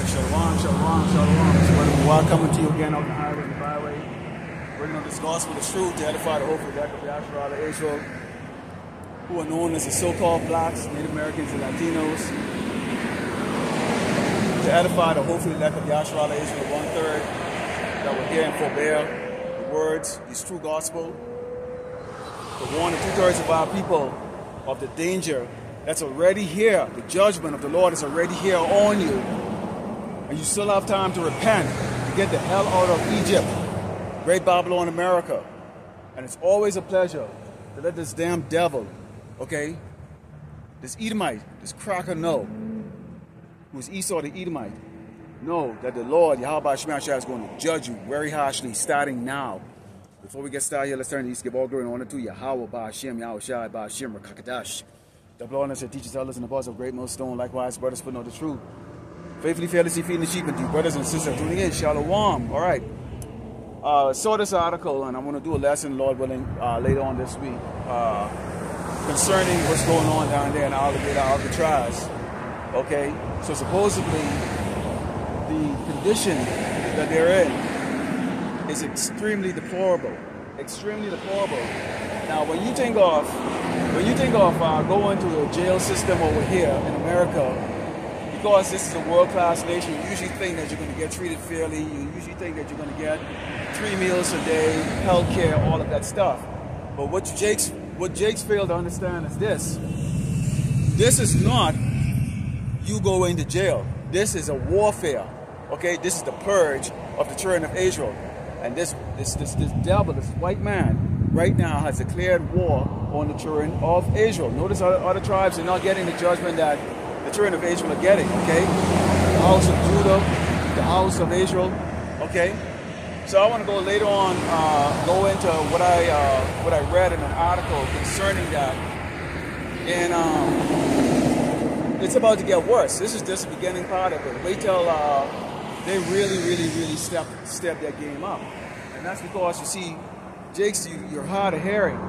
Shalom, shalom, shalom. So we're coming to you again on the highway and the byway, bringing on this gospel of truth to edify the hope of the elect of Yahawashi of Israel, who are known as the so-called blacks, Native Americans, and Latinos, to edify the hope of the elect of Yahawashi of Israel, 1/3, that will hear and forbear the words, this true gospel, to warn the 2/3 of our people of the danger that's already here. The judgment of the Lord is already here on you. And you still have time to repent, to get the hell out of Egypt, Great Babylon, America. And it's always a pleasure to let this damn devil, okay, this Edomite, this cracker know, who's Esau the Edomite, know that the Lord, Yahawashi, is going to judge you very harshly starting now. Before we get started here, let's turn to East, give all glory and honor to Yahweh, Yahawashi, Rakakadash. The Lord and teachers, elders, and the boss of Great Millstone, likewise, brothers, put on the truth. Faithfully, fearlessly feeding the sheep, and to brothers and sisters tuning in, shalom. All right. Saw this article, and I'm going to do a lesson, Lord willing, later on this week, concerning what's going on down there in Alcatraz. Okay. So supposedly, the condition that they're in is extremely deplorable. Extremely deplorable. Now, when you think of going to a jail system over here in America, because this is a world-class nation, you usually think that you're going to get treated fairly. You usually think that you're going to get 3 meals a day, health care, all of that stuff. But what Jakes failed to understand is this. This is not you going to jail. This is a warfare. Okay, this is the purge of the children of Israel. And this devil, this white man, right now has declared war on the children of Israel. Notice other tribes are not getting the judgment that the children of Israel are getting, okay? The house of Judah, the house of Israel, okay? So I want to go later on, go into what I read in an article concerning that. And it's about to get worse. This is just the beginning part of it. Wait till they really step their game up. And that's because, you see, Jakes, you're hard of hearing.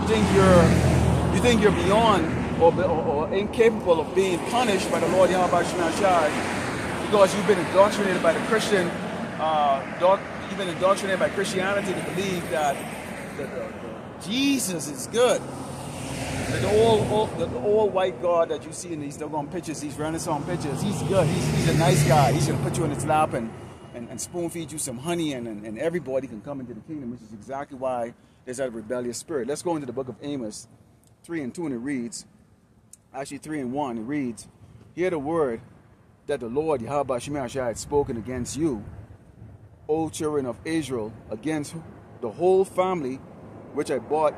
You think you're beyond or incapable of being punished by the Lord Yahawashi because you've been indoctrinated by the Christian, you've been indoctrinated by Christianity to believe that Jesus is good. That the old white God that you see in these doggone pictures, these Renaissance pictures, he's good. He's a nice guy. He's going to put you in his lap and spoon feed you some honey and everybody can come into the kingdom, which is exactly why there's that rebellious spirit. Let's go into the book of Amos 3:2, and it reads, actually 3:1, it reads, hear the word that the Lord Yahawashi had spoken against you, O children of Israel, against the whole family which I brought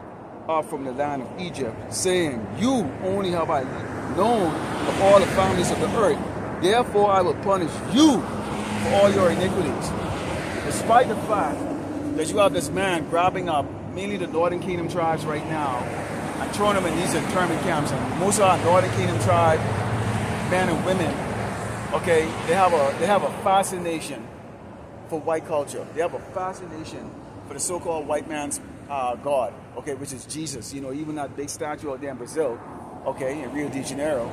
up from the land of Egypt, saying, you only have I known of all the families of the earth, therefore I will punish you for all your iniquities. Despite the fact that you have this man grabbing up mainly the northern kingdom tribes right now and throwing them in these internment camps, and most of our northern kingdom tribe men and women, okay, they have a fascination for white culture. They have a fascination for the so-called white man's God, okay, which is Jesus. You know, even that big statue out there in Brazil, okay, in Rio de Janeiro,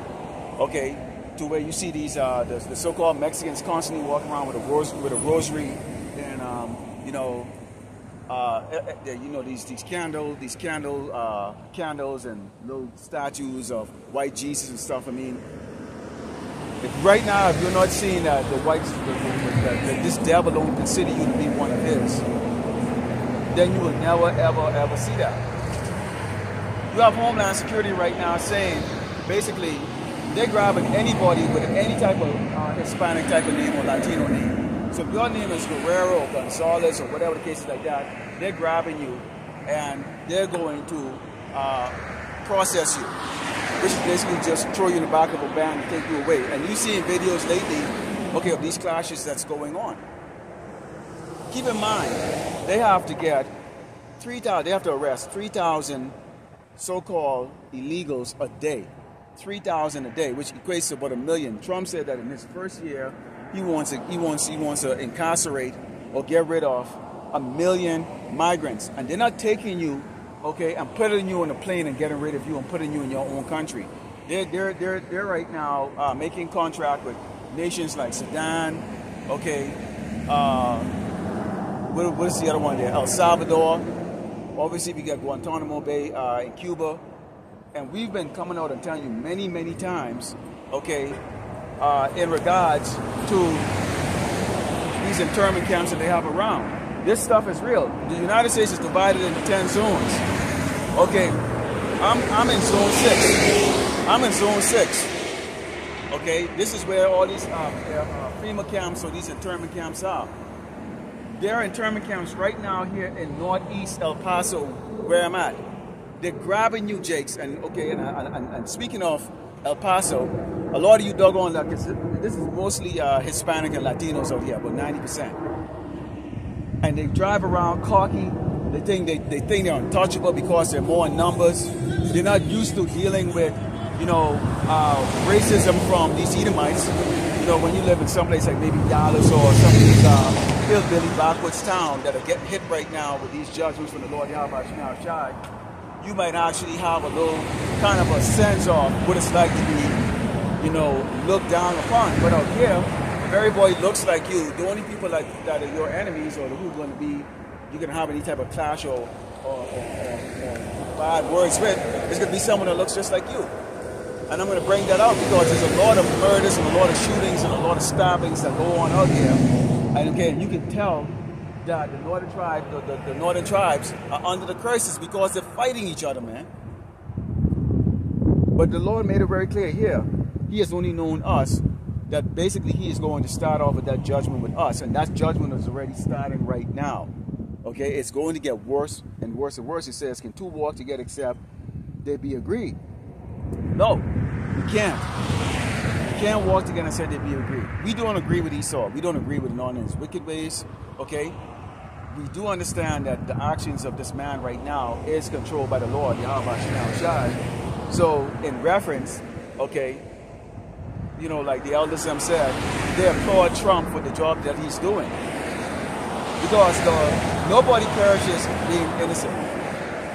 okay, to where you see these the so-called Mexicans constantly walking around with a rosary and these candles and little statues of white Jesus and stuff. I mean, right now, if you're not seeing that this devil don't consider you to be one of his, then you will never ever see that. You have Homeland Security right now saying, basically, they're grabbing anybody with any type of Hispanic type of name or Latino name. So if your name is Guerrero or Gonzalez or whatever the case is like that, they're grabbing you and they're going to process you, which is basically just throw you in the back of a van and take you away. And you've seen videos lately, okay, of these clashes that's going on. Keep in mind, they have to get 3,000, they have to arrest 3,000 so-called illegals a day. 3,000 a day, which equates to about 1 million. Trump said that in his first year, he wants to incarcerate or get rid of 1 million migrants, and they're not taking you, okay, and putting you on a plane and getting rid of you and putting you in your own country. They're right now making contract with nations like Sudan, okay, what is the other one there? El Salvador. Obviously, we got Guantanamo Bay in Cuba. And we've been coming out and telling you many, many times, okay, in regards to these internment camps that they have around. This stuff is real. The United States is divided into 10 zones. Okay, I'm in zone 6. I'm in zone 6. Okay, this is where all these FEMA camps or these internment camps are. There are internment camps right now here in northeast El Paso, where I'm at. They're grabbing you, Jakes, and okay, and speaking of El Paso, a lot of you doggone, like, this is mostly Hispanic and Latinos out here, about 90%. And they drive around cocky. They think they're untouchable because they're more in numbers. They're not used to dealing with, you know, racism from these Edomites. You know, when you live in some place like maybe Dallas or some of these hillbilly backwoods town that are getting hit right now with these judgments from the Lord Yahawashi, you might actually have a little kind of a sense of what it's like to be, you know, looked down upon. But out here, if everybody looks like you, the only people like that are your enemies or who are going to be, you're going to have any type of clash or bad words with, it's going to be someone that looks just like you. And I'm going to bring that out because there's a lot of murders and a lot of shootings and a lot of stabbings that go on out here. And again, you can tell that the northern tribe, the northern tribes are under the curses because they're fighting each other, man. But the Lord made it very clear here. He has only known us that basically he is going to start off with that judgment with us. And that judgment is already starting right now. Okay, it's going to get worse and worse and worse. It says, can two walk together except they be agreed? No, we can't. We can't walk together and say they be agreed. We don't agree with Esau. We don't agree with none of his wicked ways. Okay? We do understand that the actions of this man right now is controlled by the Lord, Yahawashi. So, in reference, okay, you know, like the elders them said, they applaud Trump for the job that he's doing. Because nobody perishes being innocent.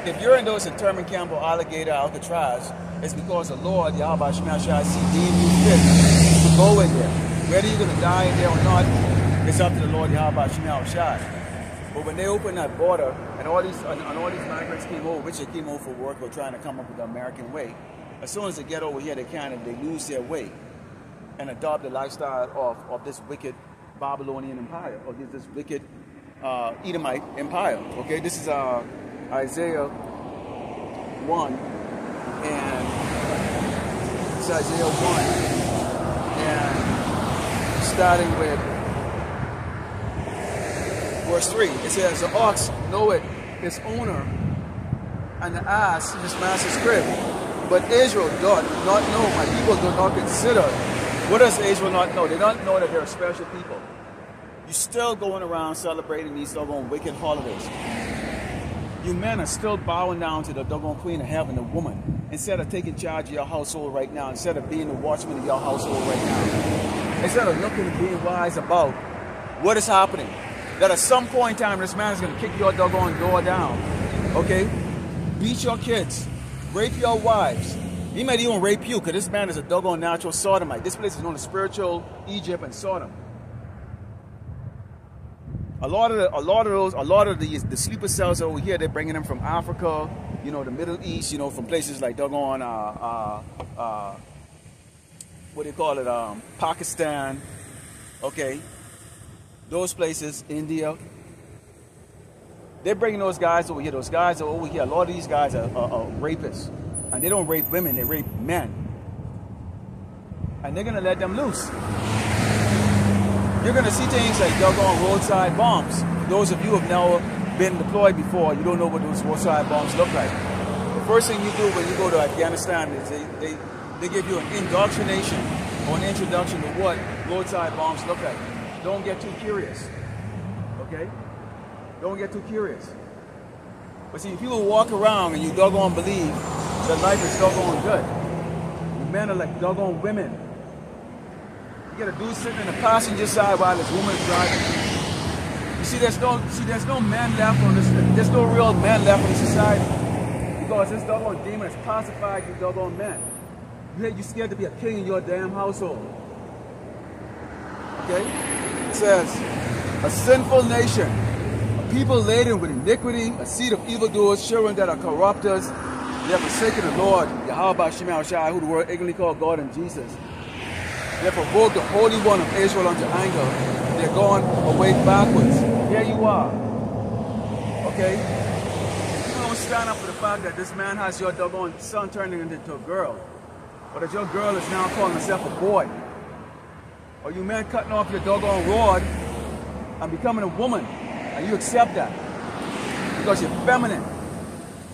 If you're in those internment camp or Alligator, Alcatraz, it's because the Lord, Yahawashi, deemed you fit to go in there. Whether you're going to die in there or not, it's up to the Lord, Yahawashi. But when they opened that border, and all these migrants came over, which they came over for work or trying to come up with the American way, as soon as they get over here, they lose their way and adopt the lifestyle of this wicked Babylonian empire, or this wicked Edomite empire. Okay, this is Isaiah 1, and it's Isaiah 1, and starting with verse 3, it says, the ox knoweth his owner, and the ass his master's crib. But Israel doth not know, my people do not consider. What does Israel not know? They don't know that they're a special people. You're still going around celebrating these doggone wicked holidays. You men are still bowing down to the doggone queen of heaven, the woman, instead of taking charge of your household right now, instead of being the watchman of your household right now. Instead of looking and being wise about what is happening. That at some point in time, this man is going to kick your doggone door down. Okay? Beat your kids. Rape your wives. He might even rape you, because this man is a doggone natural sodomite. This place is known as spiritual Egypt and Sodom. A lot of the sleeper cells over here, they're bringing them from Africa, you know, the Middle East, you know, from places like doggone, what do you call it, Pakistan, okay, those places, India. They're bringing those guys over here. Those guys are over here. A lot of these guys are rapists. And they don't rape women, they rape men. And they're going to let them loose. You're going to see things like doggone roadside bombs. For those of you who have never been deployed before, you don't know what those roadside bombs look like. The first thing you do when you go to Afghanistan is they give you an indoctrination or an introduction to what roadside bombs look like. Don't get too curious. Okay? Don't get too curious. But see, if people walk around and you doggone believe that life is doggone good, the men are like doggone women. You get a dude sitting in the passenger side while this woman is driving. You see, there's no men left on this. There's no real men left in society because this doggone demon has pacified you doggone men. You're scared to be a king in your damn household. Okay? It says, a sinful nation, a people laden with iniquity, a seed of evildoers, children that are corrupters. They have forsaken the Lord, Yahawashi, who the world ignorantly called God and Jesus. They have provoked the Holy One of Israel unto anger. They're going away backwards. Here you are. Okay? You don't stand up for the fact that this man has your doggone son turning into a girl. Or that your girl is now calling herself a boy. Or you men cutting off your doggone rod and becoming a woman. And you accept that. Because you're feminine.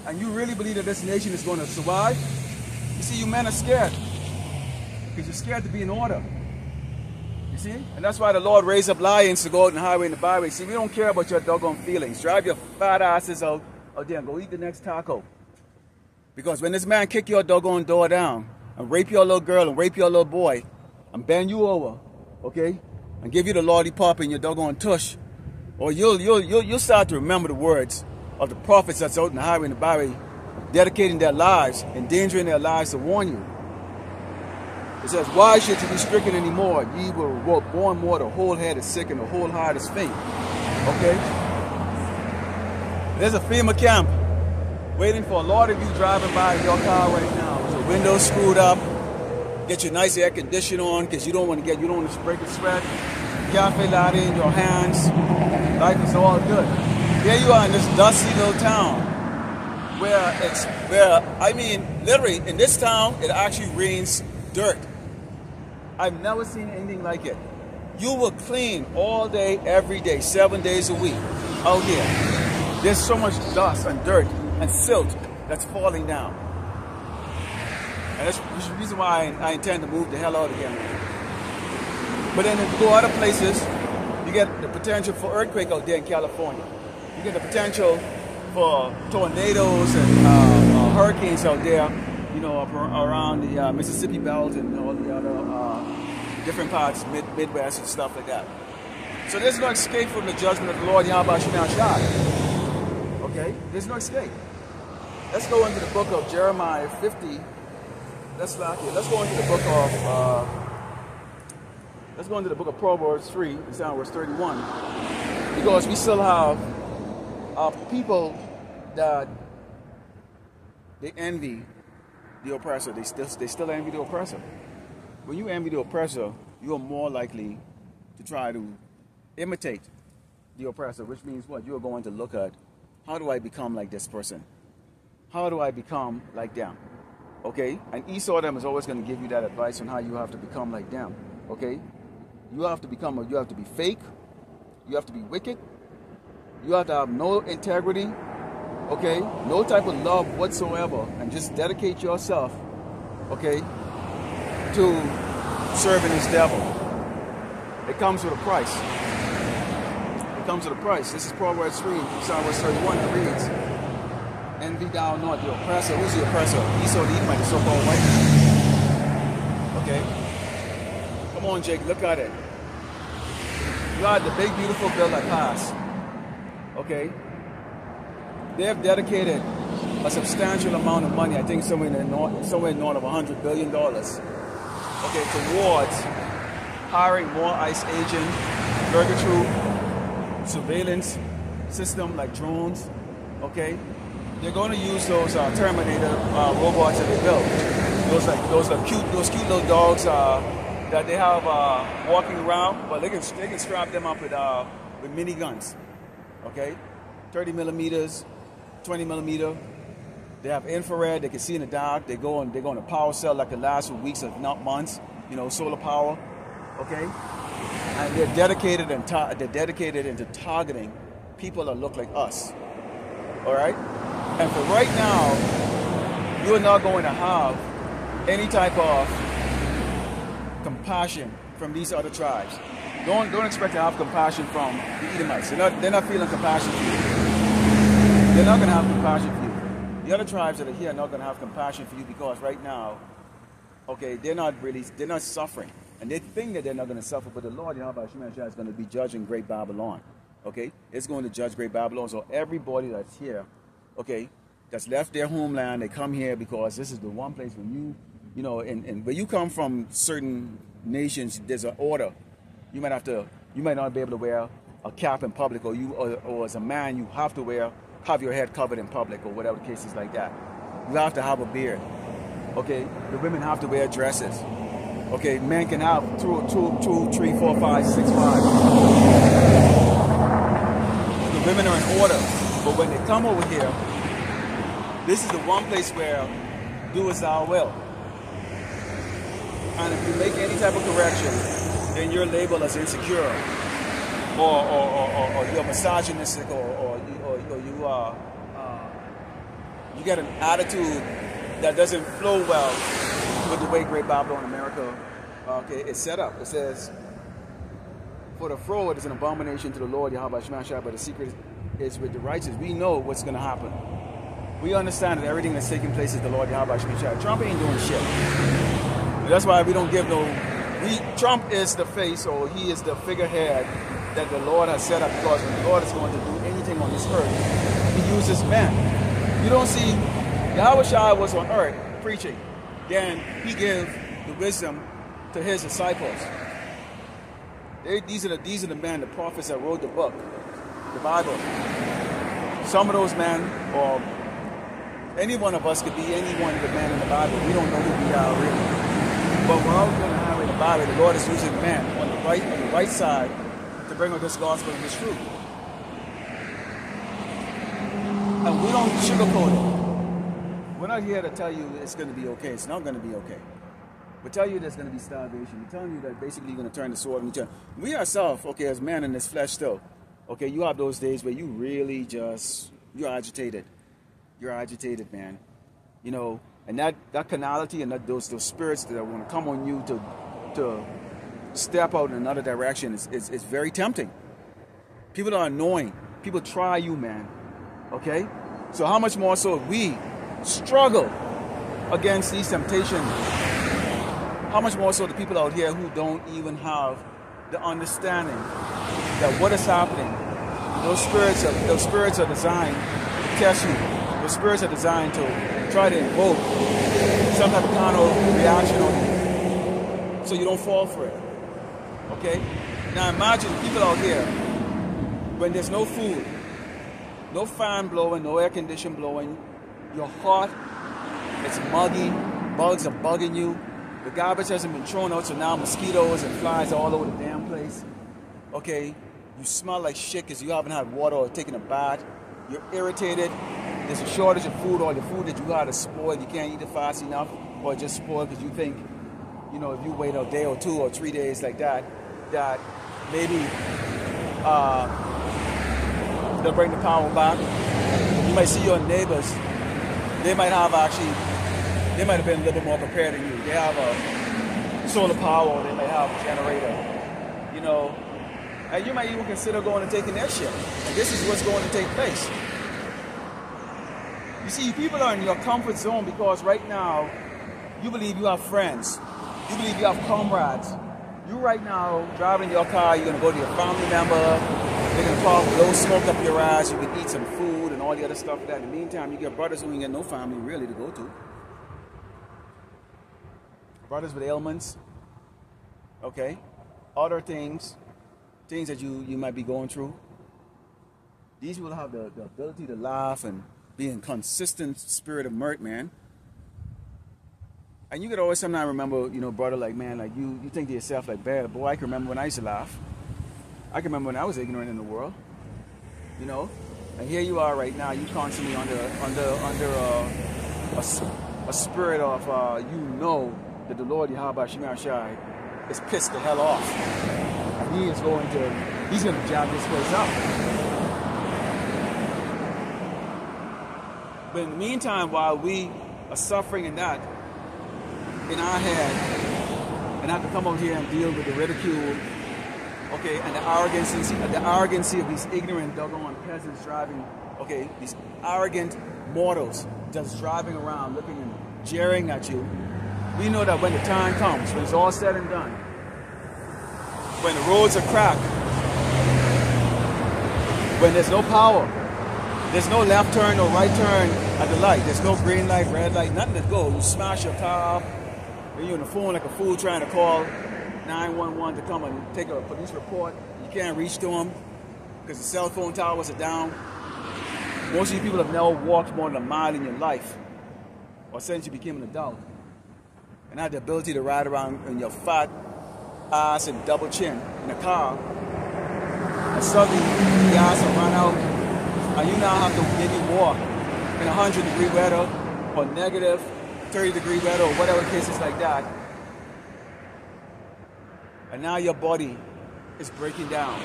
And you really believe that this nation is going to survive. You see, you men are scared. Because you're scared to be in order. You see? And that's why the Lord raised up lions to go out in the highway and the byway. See, we don't care about your doggone feelings. Drive your fat asses out there and go eat the next taco. Because when this man kick your doggone door down and rape your little girl and rape your little boy and bend you over, okay, and give you the Lordy Pop in your doggone tush, or you'll start to remember the words of the prophets that's out in the highway and the byway, dedicating their lives, endangering their lives to warn you. It says, why should you be stricken anymore? Ye were born more, the whole head is sick and the whole heart is faint. Okay? There's a FEMA camp waiting for a lot of you driving by in your car right now. With your windows screwed up, get your nice air conditioner on because you don't want to break a sweat. Cafe latte in your hands. Life is all good. Here you are in this dusty little town I mean, literally in this town, it actually rains dirt. I've never seen anything like it. You will clean all day, every day, 7 days a week out here. There's so much dust and dirt and silt that's falling down. And that's the reason why I intend to move the hell out again. But then if you go other places, you get the potential for earthquake out there in California. You get the potential for tornadoes and hurricanes out there, you know, around the Mississippi belt and all the other different parts, Midwest and stuff like that. So there's no escape from the judgment of the Lord Yahawashi. Okay? There's no escape. Let's go into the book of Jeremiah 50. Let's go into the book of Proverbs 3, it's down verse 31. Because we still have people that they envy the oppressor. They still envy the oppressor. When you envy the oppressor, you are more likely to try to imitate the oppressor, which means what? You are going to look at, how do I become like this person? How do I become like them? Okay? And Esau them is always going to give you that advice on how you have to become like them. Okay? You have to be fake. You have to be wicked. You have to have no integrity. Okay? No type of love whatsoever. And just dedicate yourself, okay, to serving this devil. It comes with a price. It comes with a price. This is Proverbs 3, verse 31. It reads, envy thou not the oppressor. Who's the oppressor? Esau the Edomite, the so-called white man. Okay? Come on, Jake, look at it. You got the big, beautiful bill that passed. Okay? They have dedicated a substantial amount of money, I think somewhere north of $100 billion, okay, towards hiring more ICE agents, burger troop, surveillance system like drones, okay? They're going to use those Terminator robots that they built. Those cute little dogs that they have walking around, but they can strap them up with miniguns, okay? 30 millimeters, 20 millimeter. They have infrared. They can see in the dark. They're going to power cell like the last weeks, if not months. You know, solar power, okay? And they're dedicated into targeting people that look like us. All right. And for right now, you are not going to have any type of compassion from these other tribes. Don't expect to have compassion from the Edomites. They're not feeling compassion for you. They're not going to have compassion for you. The other tribes that are here are not going to have compassion for you because right now, okay, they're not suffering. And they think that they're not going to suffer, but the Lord Yahawashi is going to be judging Great Babylon. Okay? It's going to judge Great Babylon. So everybody that's here, okay, that's left their homeland, they come here because this is the one place when you know, and where you come from certain nations, there's an order. You might not be able to wear a cap in public, or as a man, you have to have your head covered in public, or whatever the case is like that. You have to have a beard. Okay, the women have to wear dresses. Okay, men can have 2, 3, 4, 5, 6, 5. The women are in order, but when they come over here, this is the one place where do as thou will. And if you make any type of correction, then you're labeled as insecure, or you're misogynistic, or you get an attitude that doesn't flow well with the way Great Babylon America is set up. It says, for the fraud is an abomination to the Lord Yahawashi, but the secret is with the righteous. We know what's going to happen. We understand that everything that's taking place is the Lord Yahawashi. Trump ain't doing shit. That's why we don't give no... Trump is the face, or he is the figurehead that the Lord has set up, because when the Lord is going to do anything on this earth, he uses men. You don't see... Yahawashi was on earth preaching. Then he gave the wisdom to his disciples. These are the men, the prophets that wrote the book, the Bible. Some of those men, or any one of us could be any one of the men in the Bible. We don't know who we are really. But we're all going to have in the Bible, the Lord is using men on the right side to bring us this gospel and this truth. And we don't sugarcoat it. We're not here to tell you it's going to be okay. It's not going to be okay. We tell you there's going to be starvation. We tell you that basically you're going to turn the sword on each other. We ourselves, okay, as men in this flesh still, okay, you have those days where you really you're agitated. You're agitated, man. You know, and that carnality and those spirits that want to come on you to step out in another direction is very tempting. People are annoying. People try you, man. Okay? So how much more so we struggle against these temptations? How much more so the people out here who don't even have the understanding that what is happening, those spirits are designed to test you. Those spirits are designed to try to invoke some type of carnal reaction on you, so you don't fall for it. Okay? Now imagine people out here when there's no food, no fan blowing, no air condition blowing, you're hot, it's muggy, bugs are bugging you, the garbage hasn't been thrown out, so now mosquitoes and flies are all over the damn place. Okay? You smell like shit because you haven't had water or taken a bath. You're irritated. There's a shortage of food. All the food that you got is spoiled. You can't eat it fast enough, or just spoiled because you think, you know, if you wait a day or 2 or 3 days like that, that maybe they'll bring the power back. You might see your neighbors. They might have been a little bit more prepared than you. They have a solar power, or they might have a generator, you know. And you might even consider going and taking their shit. And this is what's going to take place. You see, people are in your comfort zone because right now, you believe you have friends. You believe you have comrades. You right now, driving your car, you're going to go to your family member. They're going to probably blow smoke up your ass. You can eat some food and all the other stuff like that. In the meantime, you get brothers who ain't got no family really to go to. Brothers with ailments. Okay? Other things that you might be going through. These people have the ability to laugh and be in consistent spirit of mirth, man. And you could always sometimes remember, you know, brother, like, man, like you think to yourself, like, boy, I can remember when I used to laugh. I can remember when I was ignorant in the world, you know. And here you are right now, you constantly under a spirit of, you know, that the Lord Yahawashi is pissed the hell off. And he's going to jab this place up. But in the meantime, while we are suffering in that, in our head, and have to come over here and deal with the ridicule, okay, and the arrogancy of these ignorant doggone peasants driving, okay, these arrogant mortals just driving around looking and jeering at you. We know that when the time comes, when it's all said and done, when the roads are cracked, when there's no power, there's no left turn, no right turn at the light, there's no green light, red light, nothing to go. You smash your car up, and you're on the phone like a fool trying to call 911 to come and take a police report. You can't reach to them because the cell phone towers are down. Most of you people have never walked more than a mile in your life or since you became an adult and had the ability to ride around in your fat ass and double chin in a car, and suddenly the ass will run out and you now have to maybe walk in 100-degree weather or negative 30-degree weather or whatever cases like that, and now your body is breaking down.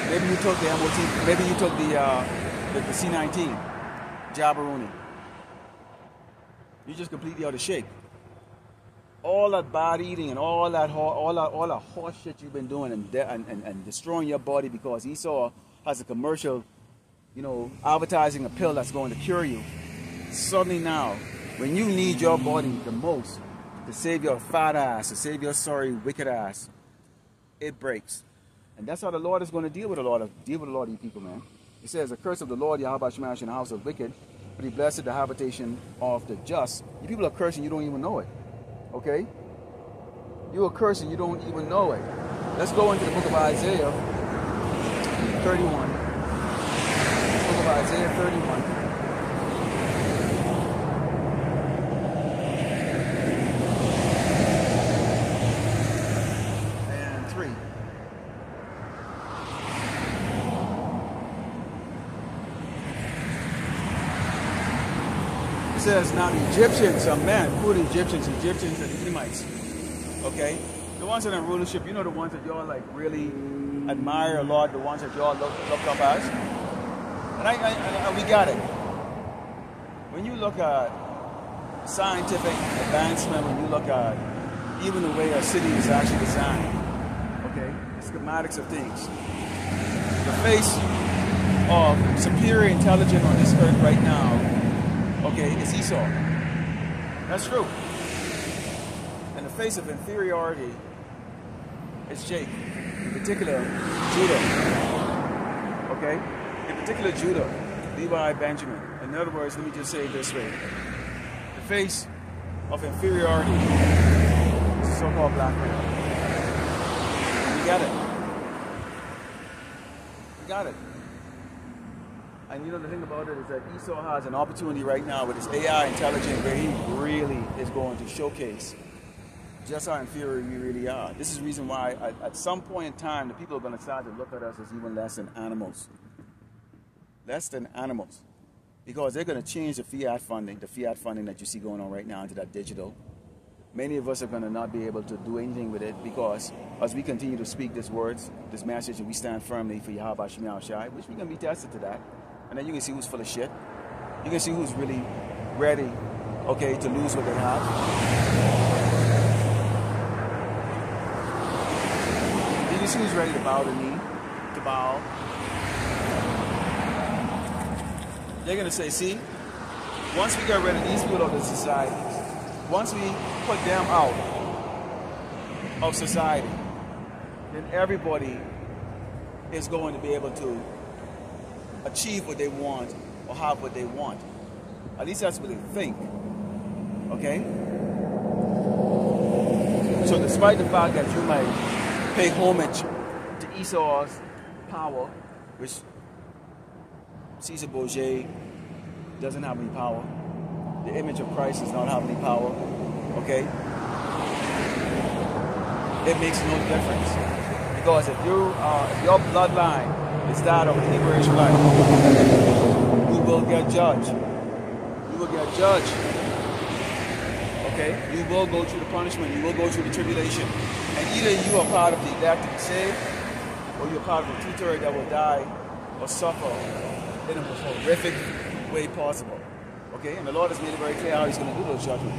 Maybe you took the MOT, maybe you took the C-19, Jabberoni. You're just completely out of shape. All that bad eating and all that horse shit you've been doing and destroying your body because Esau has a commercial, advertising a pill that's going to cure you. Suddenly now, when you need your body the most to save your fat ass, to save your sorry, wicked ass, it breaks. And that's how the Lord is going to deal with a lot of you people, man. He says, the curse of the Lord, Yahawashi, in the house of wicked, but he blessed the habitation of the just. You people are cursing, you don't even know it. Okay? You are cursing, you don't even know it. Let's go into the book of Isaiah 31. The book of Isaiah 31. It says, now the Egyptians are men. Who are the Egyptians? Egyptians are the Edomites. Okay? The ones that are in rulership, the ones that y'all like really admire a lot, the ones that y'all look up as. And we got it. When you look at scientific advancement, when you look at even the way a city is actually designed, okay, the schematics of things, the face of superior intelligence on this earth right now, okay, it's Esau. That's true. And the face of inferiority is Jake. In particular, Judah. Okay? In particular, Judah, Levi, Benjamin. In other words, let me just say it this way. The face of inferiority is the so-called black man. You got it. You got it. And the thing about it is that Esau has an opportunity right now with his AI intelligence where he really is going to showcase just how inferior we really are. This is the reason why at some point in time the people are going to start to look at us as even less than animals. Less than animals. Because they're going to change the fiat funding that you see going on right now into that digital. Many of us are going to not be able to do anything with it because as we continue to speak these words, this message, and we stand firmly for Yahawashi, which we're going to be tested to that. And then you can see who's full of shit. You can see who's really ready, okay, to lose what they have. You can see who's ready to bow the knee, to bow. They're going to say, see, once we get rid of these people of the society, once we put them out of society, then everybody is going to be able to achieve what they want or have what they want. At least that's what they think. Okay? So despite the fact that you might pay homage to Esau's power, which Caesar Borgia doesn't have any power. The image of Christ does not have any power. Okay? It makes no difference. Because if your bloodline is that of a Hebrew Israelite, you will get judged. You will get judged. Okay? You will go through the punishment. You will go through the tribulation. And either you are part of the elect to be saved, or you're part of the two-thirds that will die or suffer in the most horrific way possible. Okay? And the Lord has made it very clear how he's going to do those judgments.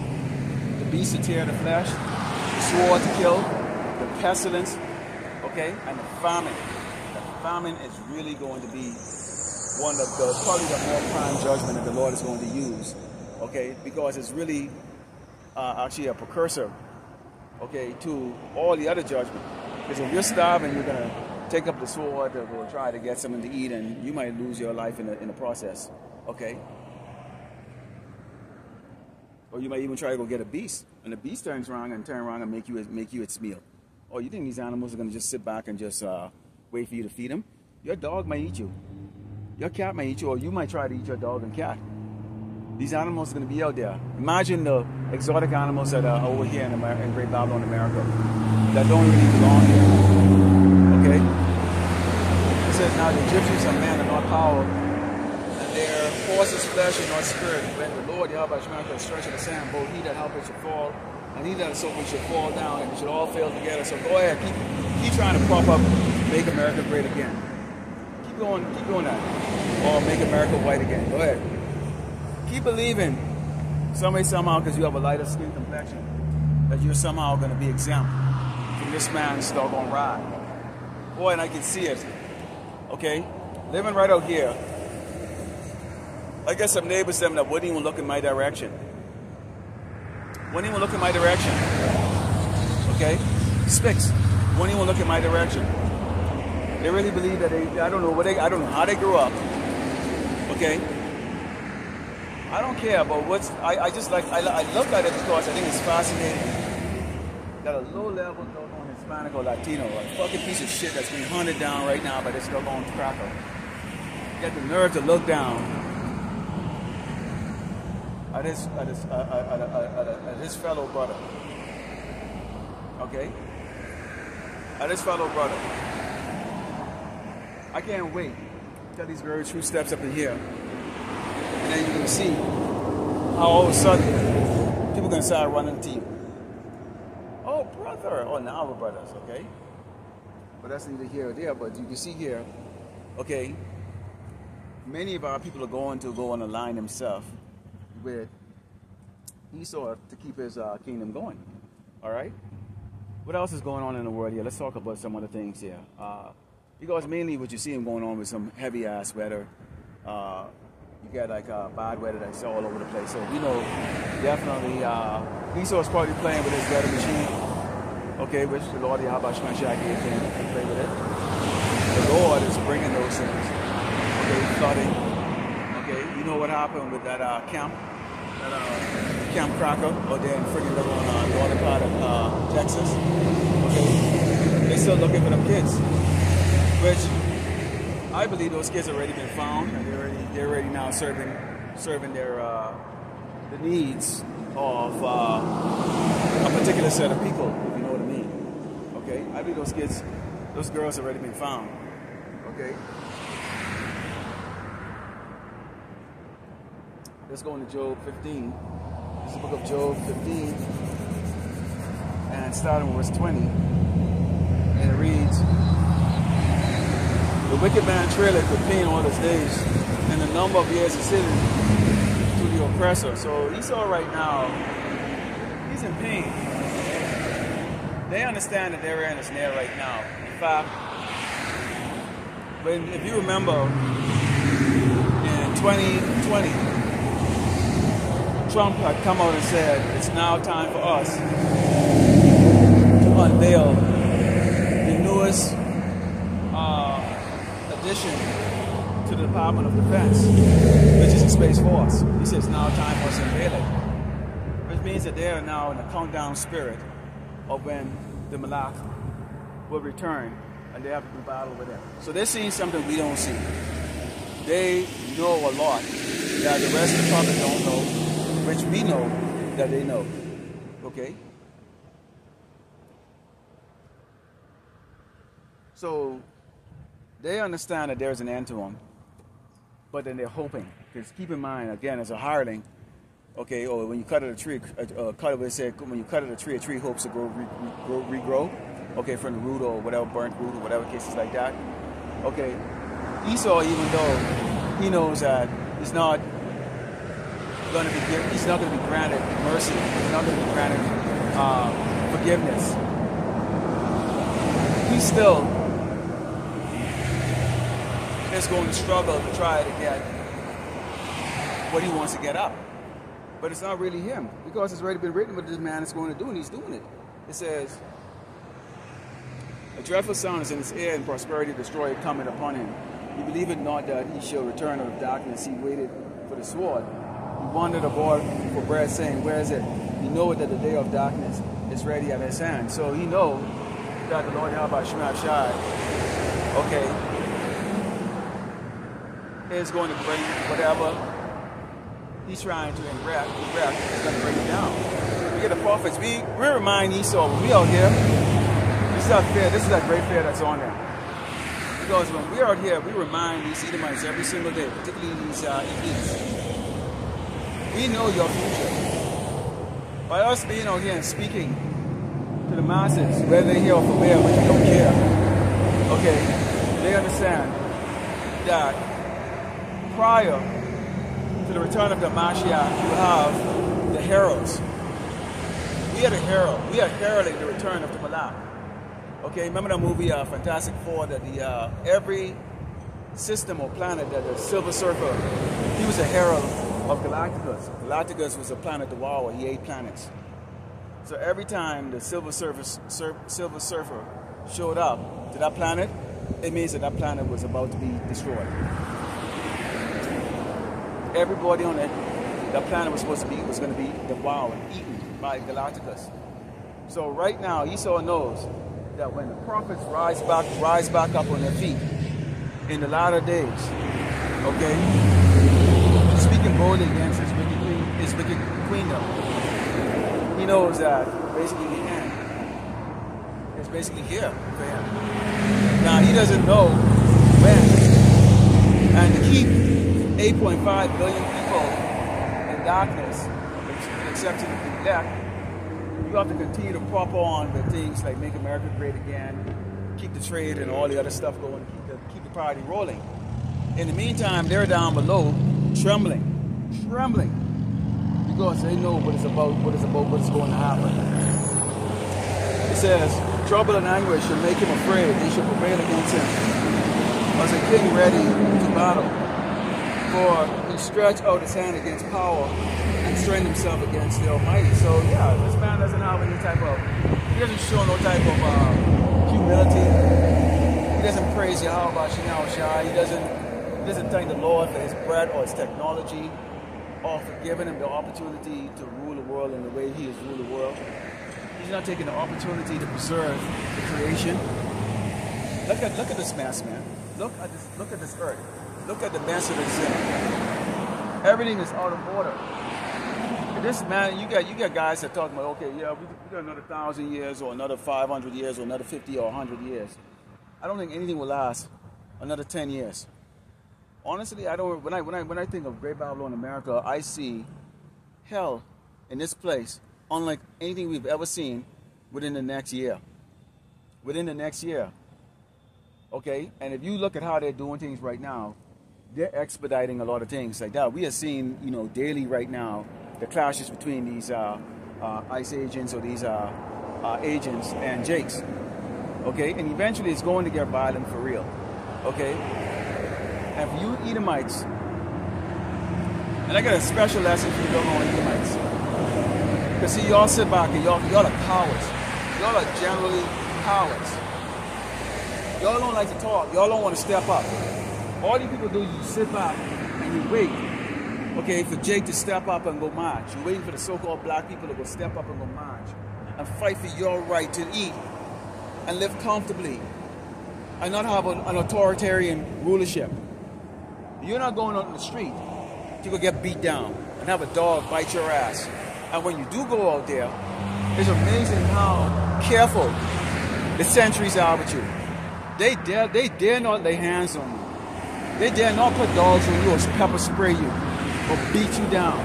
The beast to tear the flesh, the sword to kill, the pestilence, okay? And the famine. Famine is really going to be one of probably the more prime judgment that the Lord is going to use, okay? Because it's really actually a precursor, okay, to all the other judgment. Because if you're starving, you're going to take up the sword to go try to get something to eat, and you might lose your life in the process, okay? Or you might even try to go get a beast, and the beast turns around and make you its meal. Oh, you think these animals are going to just sit back and just wait for you to feed them? Your dog might eat you. Your cat might eat you, or you might try to eat your dog and cat. These animals are going to be out there. Imagine the exotic animals that are over here in Great Babylon, America, that don't really belong here. Okay? It says, now the Egyptians are men and not power, and their horse is flesh and not spirit. When the Lord Yahawashi can stretch the sand, both he that helpeth should fall, and he that is open should fall down, and it should all fail together. So go ahead, keep trying to prop up, make America great again. Keep doing that. Or make America white again. Go ahead. Keep believing somehow, because you have a lighter skin complexion, that you're somehow going to be exempt from this man's doggone ride. Boy, and I can see it. Okay? Living right out here. I got some neighbors that wouldn't even look in my direction. Wouldn't even look in my direction. Okay? Spicks. Wouldn't even look in my direction. They really believe that I don't know how they grew up. Okay? I don't care about I just like, I look at it because I think it's fascinating that a low-level doggone Hispanic or Latino, a fucking piece of shit that's being hunted down right now by this doggone cracker, get the nerve to look down at his fellow brother. Okay? At his fellow brother. I can't wait till these very true steps up in here. And then you're going to see how all of a sudden people are going to start running to you. Oh, brother. Oh, now we're brothers, okay? But that's neither here or there. But you can see here, okay, many of our people are going to go and align themselves with Esau to keep his kingdom going. All right? What else is going on in the world here? Let's talk about some other things here. Because mainly what you see going on with some heavy-ass weather. You get like bad weather that's all over the place. So we know definitely Esau's probably playing with his weather machine. Okay, which the Lord Yahawashi gave him to play with it. The Lord is bringing those things. Okay, flooding. Okay, you know what happened with that camp cracker out there in freaking little northern part of Texas. Okay, they're still looking for them kids. Which I believe those kids already been found, and they're already now serving their the needs of a particular set of people, if you know what I mean. Okay, I believe those girls already been found. Okay, let's go into Job 15. This is the book of Job 15, and starting with verse 20, and it reads. The wicked man traileth with pain all his days, and the number of years is sitting to the oppressor. So Esau right now, he's in pain. They understand that they're in a snare right now. In fact, if you remember, in 2020, Trump had come out and said, it's now time for us to unveil the newest addition to the Department of Defense, which is the Space Force. He says now time for us to unveil it, which means that they are now in a countdown spirit of when the Malach will return, and they have to do battle with it. So they're seeing something we don't see. They know a lot that the rest of the public don't know, which we know that they know. Okay? So they understand that there's an end to them, but then they're hoping. Because keep in mind, again, as a hireling, okay, or when you cut at a tree, when you cut at a tree hopes to regrow, okay, from the root or whatever, burnt root or whatever cases like that. Okay, Esau, even though he knows that he's not going to be granted mercy, he's not going to be granted forgiveness, he still is going to struggle to try to get what he wants to get up. But it's not really him, because it's already been written what this man is going to do, and he's doing it. It says, a dreadful sound is in his ear, and prosperity destroyed coming upon him. He believed not that he shall return out of darkness. He waited for the sword. He wandered abroad for bread, saying, where is it? He knoweth that the day of darkness is ready at his hand. So he know that the Lord Yahawashi, okay, is going to bring whatever he's trying to erect is going to bring it down. We get the prophets. We remind Esau when we out here. This is our fair. This is that great fair that's on there. Because when we're out here, we remind these Edomites every single day, particularly these elites. We know your future. By us being out here and speaking to the masses, whether they're here or from there, but you don't care, okay, they understand that prior to the return of the Mashiach, you have the heralds. We are the herald. We are heralding the return of the Malach. Okay, remember that movie Fantastic Four, that every system or planet that the Silver Surfer, he was a herald of Galacticus. Galacticus was a planet Devour. He ate planets. So every time the Silver Surfer showed up to that planet, it means that that planet was about to be destroyed. Everybody on that planet was going to be devoured, eaten by Galacticus. So right now, Esau knows that when the prophets rise back up on their feet in the latter days, okay, speaking boldly against his wicked queendom, he knows that basically the end is basically here for him. Now he doesn't know when, and to keep 8.5 billion people in darkness, except to the elect, you have to continue to prop on with things like Make America Great Again, keep the trade and all the other stuff going, keep the party rolling. In the meantime, they're down below, trembling, because they know what is going to happen. It says, trouble and anguish shall make him afraid, they shall prevail against him. As a king ready to battle, for he stretched out his hand against power and strained himself against the Almighty. So yeah, this man doesn't have any type of, he doesn't show no type of humility. He doesn't praise Yahawashi, he doesn't thank the Lord for his bread or his technology, or for giving him the opportunity to rule the world in the way he has ruled the world. He's not taking the opportunity to preserve the creation. Look at this mess, man. Look at this earth. Look at the mess that it's in. Everything is out of order. This man, you got guys that talk about, okay, yeah, we got another 1,000 years, or another 500 years, or another 50 or 100 years. I don't think anything will last another 10 years. Honestly, I don't. When I think of Great Babylon America, I see hell in this place, unlike anything we've ever seen within the next year. Within the next year, okay. And if you look at how they're doing things right now, they're expediting a lot of things like that. We are seeing, daily right now, the clashes between these ICE agents or these agents and Jakes, okay. And eventually, it's going to get violent for real, okay. And for you Edomites, and I got a special lesson for you Edomites. Because see, y'all sit back and y'all are cowards. Y'all are generally cowards. Y'all don't like to talk. Y'all don't want to step up. All you people do is you sit back and you wait, okay, for Jake to step up and go march. You're waiting for the so-called black people to go step up and go march and fight for your right to eat and live comfortably and not have an authoritarian rulership. You're not going out in the street to go get beat down and have a dog bite your ass. And when you do go out there, it's amazing how careful the sentries are with you. They dare not lay hands on you. They dare not put dogs on you or pepper spray you or beat you down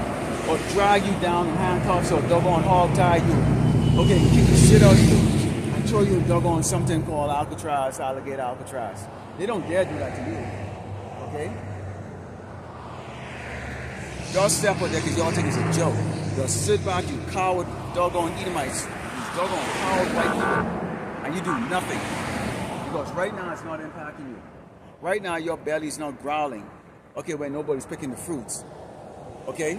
or drag you down in handcuffs or doggone hog tie you. Okay, kick the shit out of you and throw you doggone something called Alcatraz, alligator Alcatraz. They don't dare do that to you. Okay? Y'all step out there because y'all think it's a joke. Y'all sit back, you coward, doggone Edomites, these doggone coward white people, and you do nothing. Because right now it's not impacting you. Right now your belly's not growling, okay, when nobody's picking the fruits. Okay?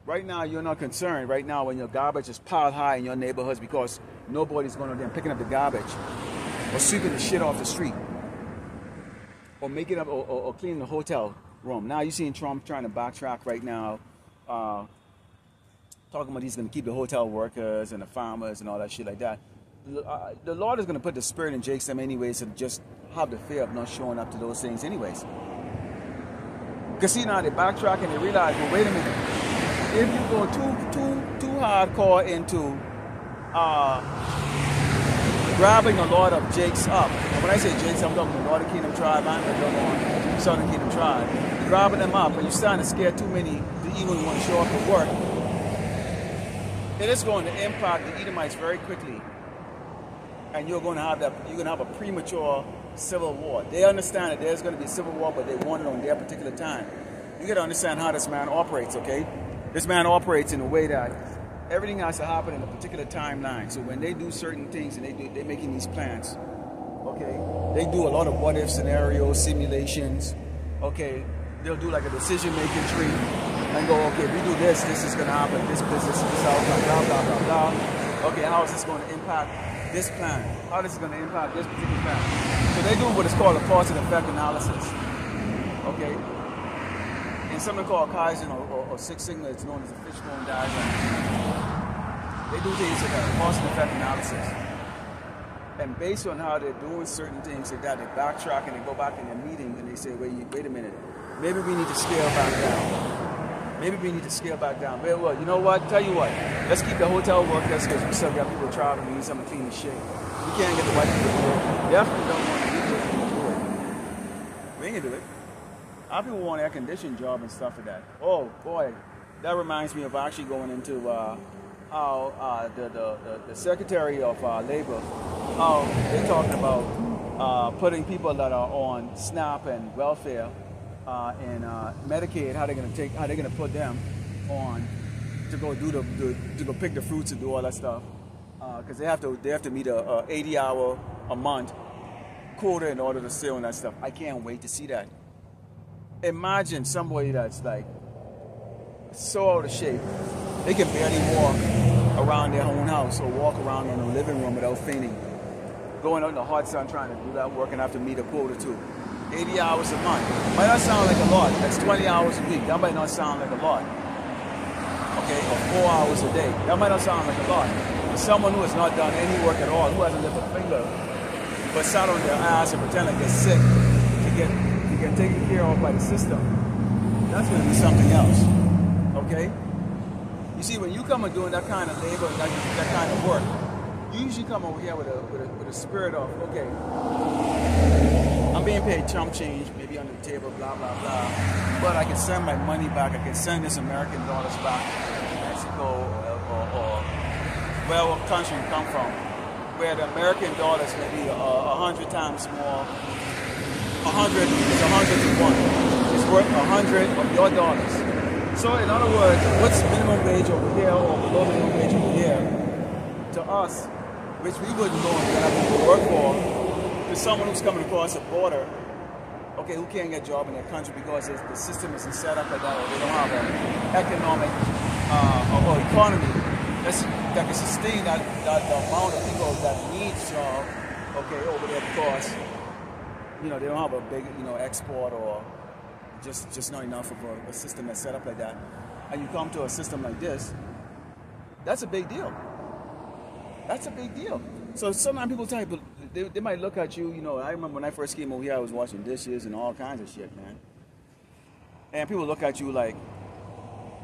Right now you're not concerned. Right now when your garbage is piled high in your neighborhoods because nobody's going out there and picking up the garbage or sweeping the shit off the street. Or making up or cleaning the hotel room. Now you're seeing Trump trying to backtrack right now talking about he's going to keep the hotel workers and the farmers and all that shit like that. The Lord is going to put the spirit in Jake's them anyways and just have the fear of not showing up to those things anyways. Because see now they backtrack and they realize, well, wait a minute. If you go too hardcore into grabbing a lot of Jake's up, and when I say Jake's, I'm talking about the Northern Kingdom tribe and the Southern Kingdom tribe, grabbing them up, and you're starting to scare too many to even want to show up at work, it is going to impact the Edomites very quickly, and you're going to have a premature civil war. They understand that there's going to be a civil war, but they want it on their particular time. You got to understand how this man operates, okay? This man operates in a way that everything has to happen in a particular timeline. So when they do certain things and they're making these plans, okay, they do a lot of what-if scenarios, simulations, okay? They'll do like a decision-making tree and go, okay, if we do this, this is going to happen, this business, this outcome, blah, blah, blah, blah. Okay, how is this going to impact this plan? How is this going to impact this particular plan? So they do what is called a cause and effect analysis, okay? In something called Kaizen or Six Sigma, it's known as a fishbone diagram. They do things like a cause and effect analysis. And based on how they're doing certain things like that, they backtrack and they go back in their meeting and they say, wait a minute, maybe we need to scale back down. Maybe we need to scale back down. Well, you know what? Tell you what, let's keep the hotel workers because we still got people traveling. We need something clean and shit. We can't get the white people to do it. Definitely don't want to do it. We ain't gonna do it. A lot of people want an air-conditioned job and stuff like that. Oh, boy. That reminds me of actually going into how the Secretary of Labor, how they're talking about putting people that are on SNAP and welfare and Medicaid, how they're gonna put them on to go do to go pick the fruits and do all that stuff, because they have to meet a 80-hour a month quota in order to stay on that stuff. I can't wait to see that. Imagine somebody that's like so out of shape, they can barely walk around their own house or walk around in the living room without fainting, going out in the hot sun trying to do that work and have to meet a quota too. 80 hours a month. Might not sound like a lot. That's 20 hours a week. That might not sound like a lot. Okay, or 4 hours a day. That might not sound like a lot. For someone who has not done any work at all, who hasn't lifted a finger, but sat on their ass and pretend like they're sick to get taken care of by the system, that's going to be something else. Okay? You see, when you come and doing that kind of labor, that kind of work, you usually come over here with a spirit of, okay, I'm being paid chump change, maybe under the table, blah, blah, blah, but I can send my money back, I can send this American dollars back to Mexico or where country you come from, where the American dollars may be 100 times more. 100 is 100 to 1. It's worth 100 of your dollars. So in other words, what's minimum wage over here or below minimum wage over here to us, which we wouldn't go and get up and go work for, to someone who's coming across the border, okay, who can't get a job in their country because the system isn't set up like that, or they don't have an economic or economy that can sustain that amount of people that need job, okay, over there because they don't have a big, export or just not enough of a system that's set up like that. And you come to a system like this, that's a big deal. That's a big deal. So sometimes people tell you, they might look at you, I remember when I first came over here, I was washing dishes and all kinds of shit, man. And people look at you like,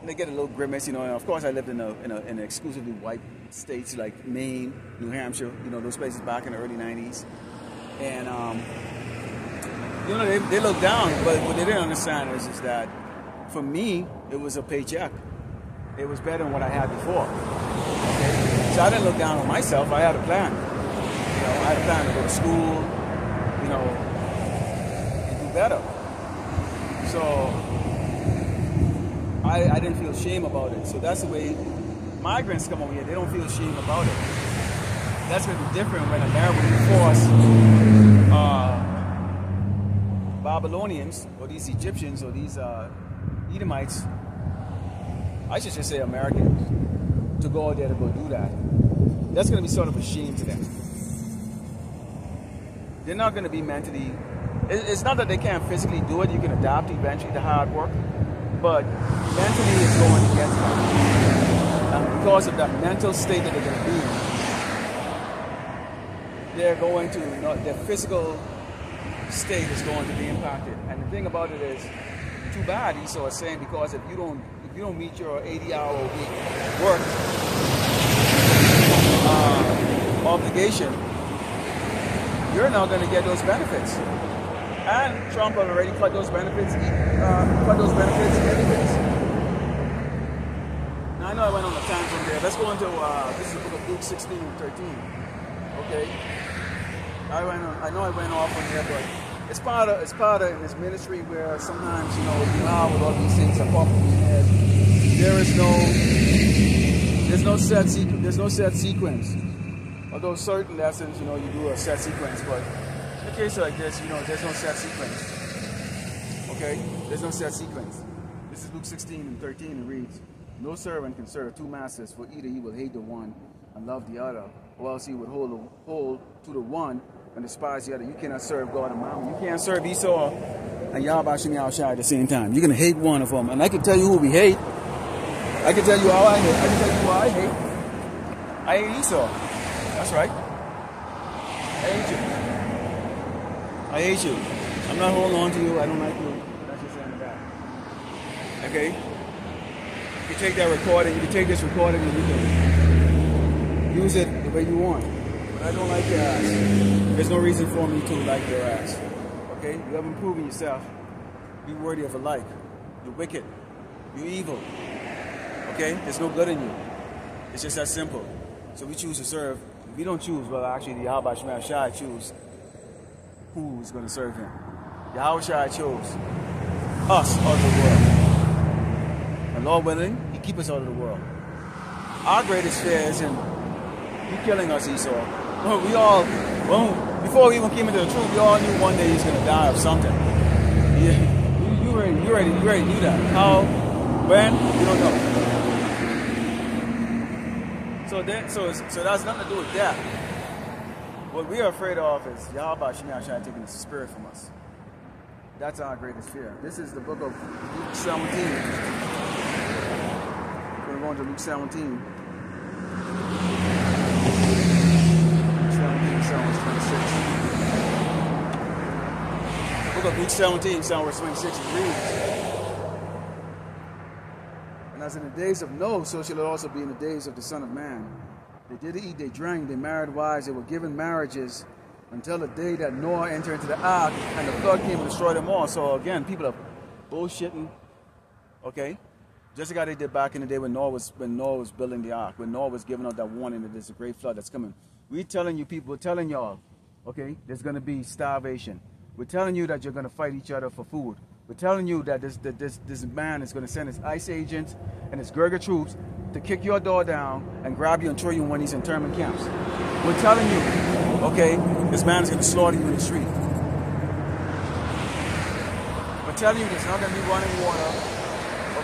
they get a little grimace, and of course I lived in exclusively white states like Maine, New Hampshire, those places back in the early 90s. And, they look down, but what they didn't understand is that for me, it was a paycheck. It was better than what I had before. Okay? So I didn't look down on myself. I had a plan. I had a plan to go to school, and do better. So I didn't feel shame about it. So that's the way migrants come over here. They don't feel shame about it. That's going to be different when Americans force Babylonians or these Egyptians or these Edomites, I should just say Americans, to go out there to go do that. That's going to be sort of a shame to them. They're not going to be mentally, it's not that they can't physically do it, you can adapt eventually to hard work, but mentally it's going against them. because of that mental state that they're going to be in, they're going to, their physical state is going to be impacted. And the thing about it is, too bad Esau is saying, because if you don't meet your 80-hour a week work obligation, you're not going to get those benefits. And Trump already cut those benefits. Anyways. Now I know I went on a tangent there. Let's go into this is the book of Luke 16 and 13. Okay. I know I went off on there, but it's part of his ministry where sometimes with all these things are popping in your head. There's no set sequence. Although certain lessons, you do a set sequence, but in a case like this, there's no set sequence. Okay? There's no set sequence. This is Luke 16 and 13, and reads, "No servant can serve two masters, for either he will hate the one and love the other, or else he would hold to the one and despise the other." You cannot serve God and Mammon. You can't serve Esau and Yahawashi at the same time. You're going to hate one of them. And I can tell you who we hate. I can tell you how I hate. I can tell you who I hate. I hate Esau. That's right. I hate you. I hate you. I'm not holding on to you. I don't like you. That's just saying that. Okay? You can take that recording. You can take this recording and you can use it the way you want. But I don't like your ass. There's no reason for me to like your ass. Okay? You haven't proven yourself. Be worthy of a like. You're wicked. You're evil. Okay? There's no good in you. It's just that simple. So we choose to serve. If we don't choose, well, actually, the Yahawashi choose who is going to serve him. Yahawashi chose us out of the world. And Lord willing, he keep us out of the world. Our greatest fear is in you killing us, Esau. Before we even came into the truth, we all knew one day he's going to die of something. Yeah, you already knew that. How? When? You don't know. So that's nothing to do with that. What we are afraid of is Yahawashi taking the spirit from us. That's our greatest fear. This is the book of Luke 17. We're going to Luke 17. Luke 17, verse 26. The book of Luke 17, verse 26 reads, "And as in the days of Noah, so shall it also be in the days of the Son of Man. They did eat, they drank, they married wives, they were given marriages until the day that Noah entered into the ark and the flood came and destroyed them all." So again, people are bullshitting, okay? Just like they did back in the day when Noah was building the ark, when Noah was giving out that warning that there's a great flood that's coming. We're telling you people, we're telling y'all, okay, there's going to be starvation. We're telling you that you're going to fight each other for food. We're telling you that this man is going to send his ICE agents and his Gurga troops to kick your door down and grab you and throw you in one of these internment camps. We're telling you, okay, this man is going to slaughter you in the street. We're telling you there's not going to be running water,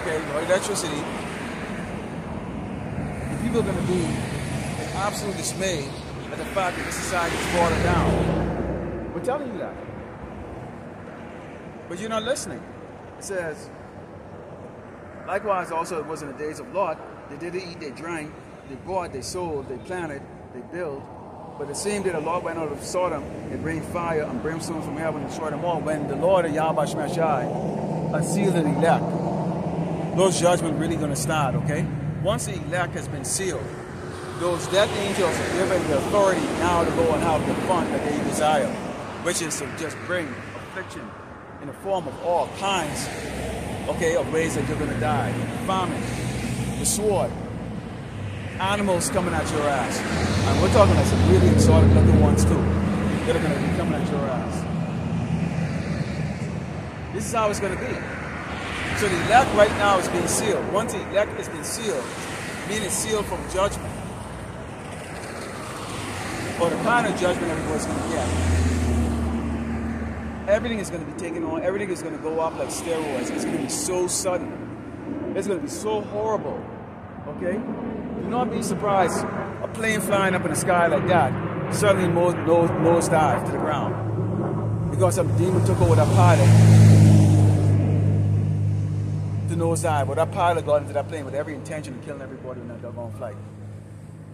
okay, no electricity. And people are going to be absolutely dismayed at the fact that this society is watered down. We're telling you that. But you're not listening. It says, likewise also it was in the days of Lot. They did eat, they drank, they bought, they sold, they planted, they built. But the same day the Lord went out of Sodom, it rained fire and brimstone from heaven and destroyed them all. When the Lord of Yahawashi unsealed the elect, those judgments really going to start, okay? Once the elect has been sealed, those death angels are given the authority now to go and have the fun that they desire, which is to just bring affliction in the form of all kinds, okay, of ways that you're going to die. Famine, the sword, animals coming at your ass. And we're talking about some really exotic looking ones too, that are going to be coming at your ass. This is how it's going to be. So the elect right now is being sealed. Once the elect has been sealed, meaning sealed from judgment, or the kind of judgment everyone's going to get. Everything is going to be taken on. Everything is going to go up like steroids. It's going to be so sudden. It's going to be so horrible. Okay? Do not be surprised. A plane flying up in the sky like that suddenly nose dive to the ground because some demon took over that pilot to nosedive. But that pilot got into that plane with every intention of killing everybody in that doggone flight.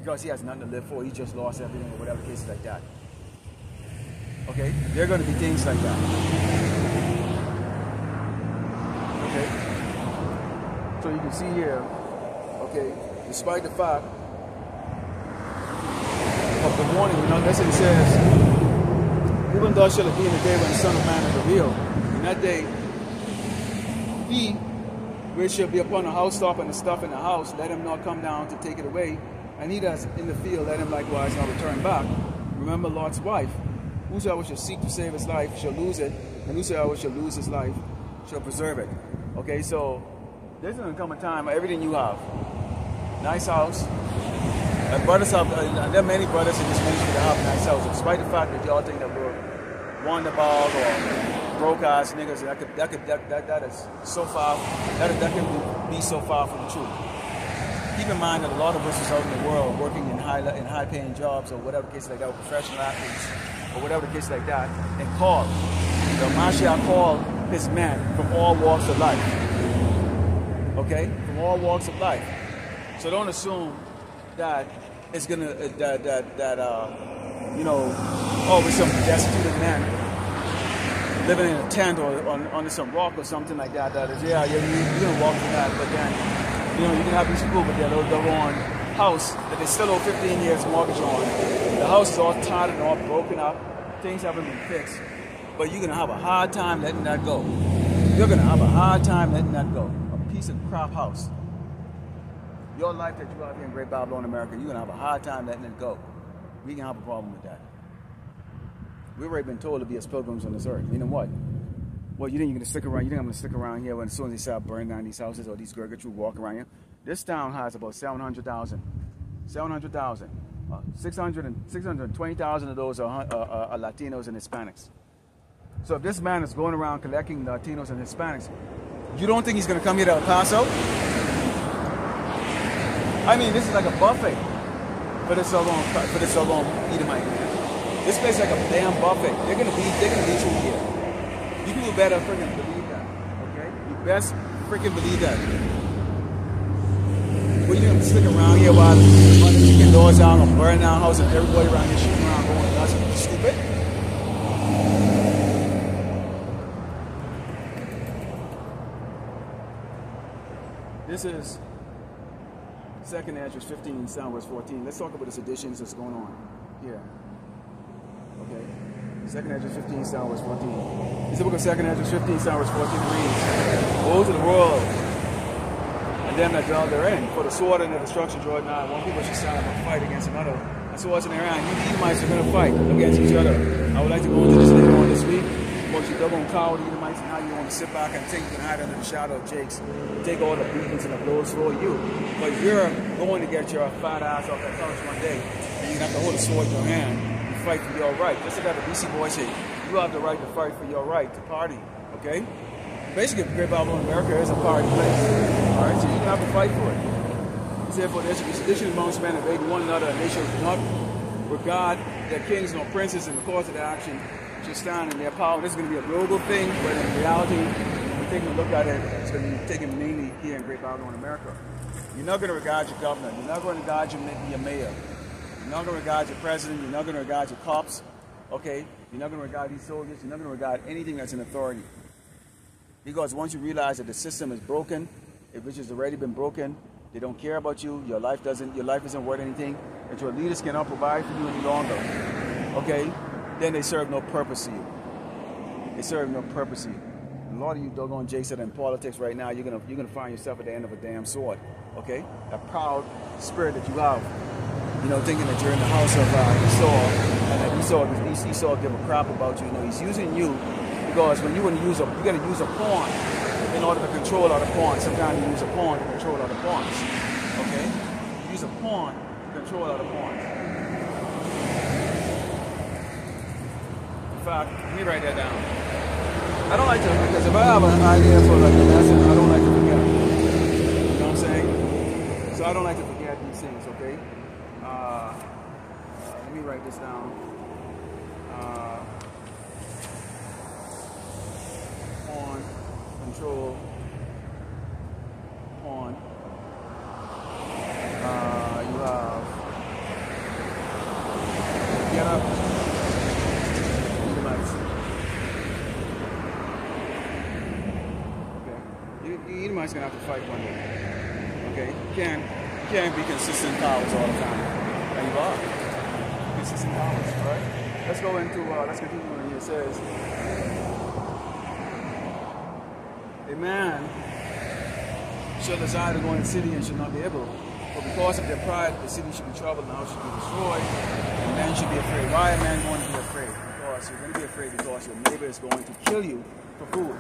Because he has nothing to live for. He just lost everything or whatever the case is like that. Okay? There are going to be things like that. Okay? So you can see here, okay, despite the fact of the warning, you know, that's what it says, even though shall it be in the day when the Son of Man is revealed. In that day, he which shall be upon the housetop and the stuff in the house, let him not come down to take it away. And he that's in the field, let him likewise not return back. Remember Lot's wife. Whosoever shall seek to save his life shall lose it, and whosoever shall lose his life shall preserve it. Okay, so there's going to come a time where everything you have, nice house, and brothers have, and there are many brothers in this ministry that have nice houses, despite the fact that y'all think that we're wandaball or broke ass niggas. That is so far, that can be so far from the truth. Keep in mind that a lot of us is out in the world working in high paying jobs or whatever the case like that, or professional athletes or whatever the case like that, and called. The Mashiach called his men from all walks of life. Okay, from all walks of life. So don't assume that it's gonna you know, oh, with some destitute men living in a tent or on some rock or something like that. That is, yeah, you're gonna walk through that, but then, you know, you can have these people with their little doggone house that they still owe 15 years mortgage on. The house is all tattered off, broken up, things haven't been fixed, but you're gonna have a hard time letting that go. You're gonna have a hard time letting that go. A piece of crap house. Your life that you have here in Great Babylon, America, you're gonna have a hard time letting it go. We can have a problem with that. We've already been told to be as pilgrims on this earth. You know what? Well, you think you're gonna stick around? You think I'm gonna stick around here when as soon as they start burning down these houses or these girls who walk around here? This town has about 700,000. 700,000. 620,000 of those are Latinos and Hispanics. So if this man is going around collecting Latinos and Hispanics, you don't think he's gonna come here to El Paso? I mean, this is like a buffet for this so-called Edomite. This place is like a damn buffet. They're gonna beat you here. You people better freaking believe that, okay? You best freaking believe that. Well, you gonna stick around here while they're kicking doors down and burning down houses and everybody around here shooting around going nuts? Are you stupid? This is 2nd Ezra 15, verse 14. Let's talk about the seditions that's going on here. Okay. 2nd Ezra 15, verse 14. This is the book of 2nd Ezra 15, verse 14 reads, woe to the world and them that dwell therein, for the sword and the destruction draw nigh. One people shall stand up and fight against another, and swords in their hand. You Edomites are going to fight against each other. I would like to go into this later on this week. But you double coward Edomites, and how you want to sit back and think you can hide under the shadow of Jake's, take all the beatings and the blows for you. But you're going to get your fat ass off that couch one day, and you have to hold a sword in your hand and fight for your right. Just like the BC boys say, you have the right to fight for your right to party. Okay? Basically, Great Babylon, America is a party place. All right, so you can have to fight for it. He said, for there should be sedition amongst men, invading one another, and they shall not regard their kings nor princes in the cause of their action. Should stand in their power. This is going to be a global thing, but in reality, when we're taking a look at it, it's going to be taken mainly here in Great Babylon, America. You're not going to regard your governor. You're not going to regard your mayor. You're not going to regard your president. You're not going to regard your cops. Okay? You're not going to regard these soldiers. You're not going to regard anything that's in authority. Because once you realize that the system is broken, which has already been broken, they don't care about you. Your life isn't worth anything. That your leaders cannot provide for you any longer. Okay? Then they serve no purpose to you. They serve no purpose to you. A lot of you doggone jakes that are in politics right now, you're gonna find yourself at the end of a damn sword. Okay? That proud spirit that you have, you know, thinking that you're in the house of Esau, and that Esau give a crap about you. You know, he's using you because when you gotta use a pawn in order to control other pawns. Sometimes you use a pawn to control other pawns. Okay? You use a pawn to control other pawns. In fact, let me write that down. I don't like to, because if I have an idea for like a lesson, I don't like to forget. You know what I'm saying? So I don't like to forget these things, okay? Let me write this down. On control upon. You have get up. Edomites. Okay. The Edomites gonna have to fight one day. Okay. You can't be consistent powers all the time. And you are consistent powers, right? Let's go into let's continue on here. It says, a man shall desire to go in the city and shall not be able. For because of their pride, the city should be troubled and the house should be destroyed. And men should be afraid. Why are men going to be afraid? Because you're going to be afraid because your neighbor is going to kill you for food.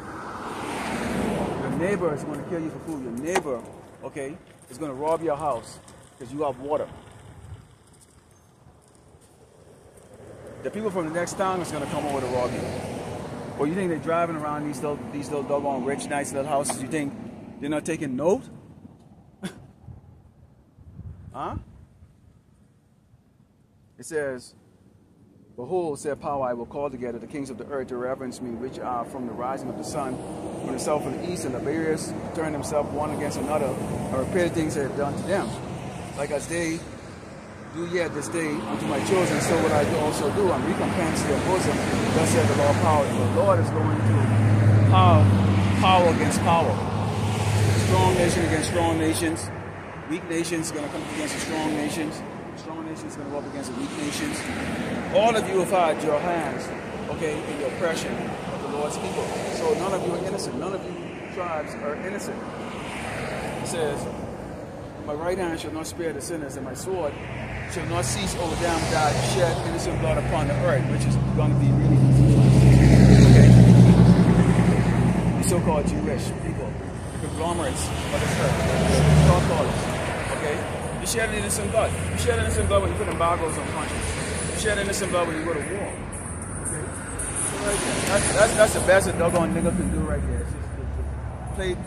Your neighbor is going to kill you for food. Your neighbor, okay, is going to rob your house because you have water. The people from the next town is going to come over to rob you. Or you think they're driving around these little doggone rich, nice little houses? You think they're not taking note? Huh? It says, behold, said power, I will call together the kings of the earth to reverence me, which are from the rising of the sun, from the south and the east, and the barriers turn themselves one against another, and repair the things that have done to them. Like as they do yet this day unto my children, so will I also do, and recompense their bosom. Thus said the Lord power. And the Lord is going to power against power. Strong nation against strong nations. Weak nations going to come against the strong nations. Strong nations going to go up against the weak nations. All of you have had your hands, okay, in the oppression of the Lord's people. So none of you are innocent. None of you tribes are innocent. It says, my right hand shall not spare the sinners, and my sword shall not cease over them that shed innocent blood upon the earth, which is going to be really easy. Okay? The so-called Jewish people, the conglomerates of this earth, stockholders. Okay? You shed innocent blood. You shed innocent blood when you put embargoes on countries. You shed innocent blood when you go to war. Okay? So right there. That's the best a doggone nigga can do right there. It's just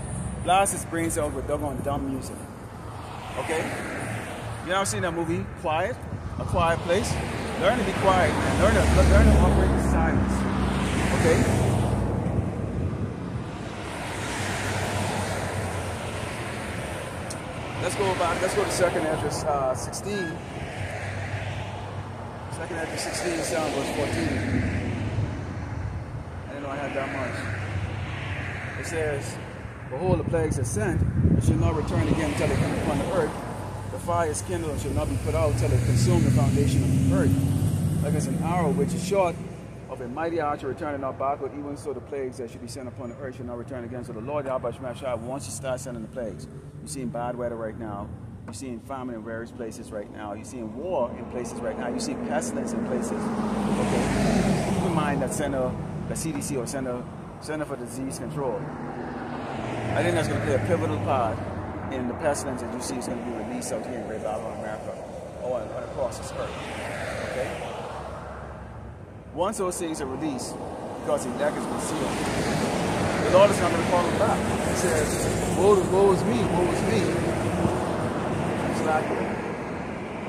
blast his brains out with doggone dumb music. Okay? You ever seen that movie, Quiet? A Quiet Place? Learn to be quiet, man. Learn to operate in silence. Okay? Let's go back. Let's go to 2nd Ezra 16. 2nd Ezra 16, 7 verse 14. I didn't know I had that much. It says, behold, the plagues are sent, and shall not return again until they come upon the earth. The fire is kindled and shall not be put out until it consume the foundation of the earth. Like as an arrow which is shot of a mighty archer returning not backward, even so the plagues that should be sent upon the earth shall not return again. So the Lord Yahawashi, once you start sending the plagues, you're seeing bad weather right now. You're seeing famine in various places right now. You're seeing war in places right now. You're seeing pestilence in places. Okay? Keep in mind that the CDC or Center for Disease Control, I think that's going to play a pivotal part in the pestilence that you see is going to be released out here in Great Babylon, America, or across this earth. Okay? Once those things are released, because the elect has been sealed, the Lord is not going to call them back. He says, woe is me, woe is me. It's like,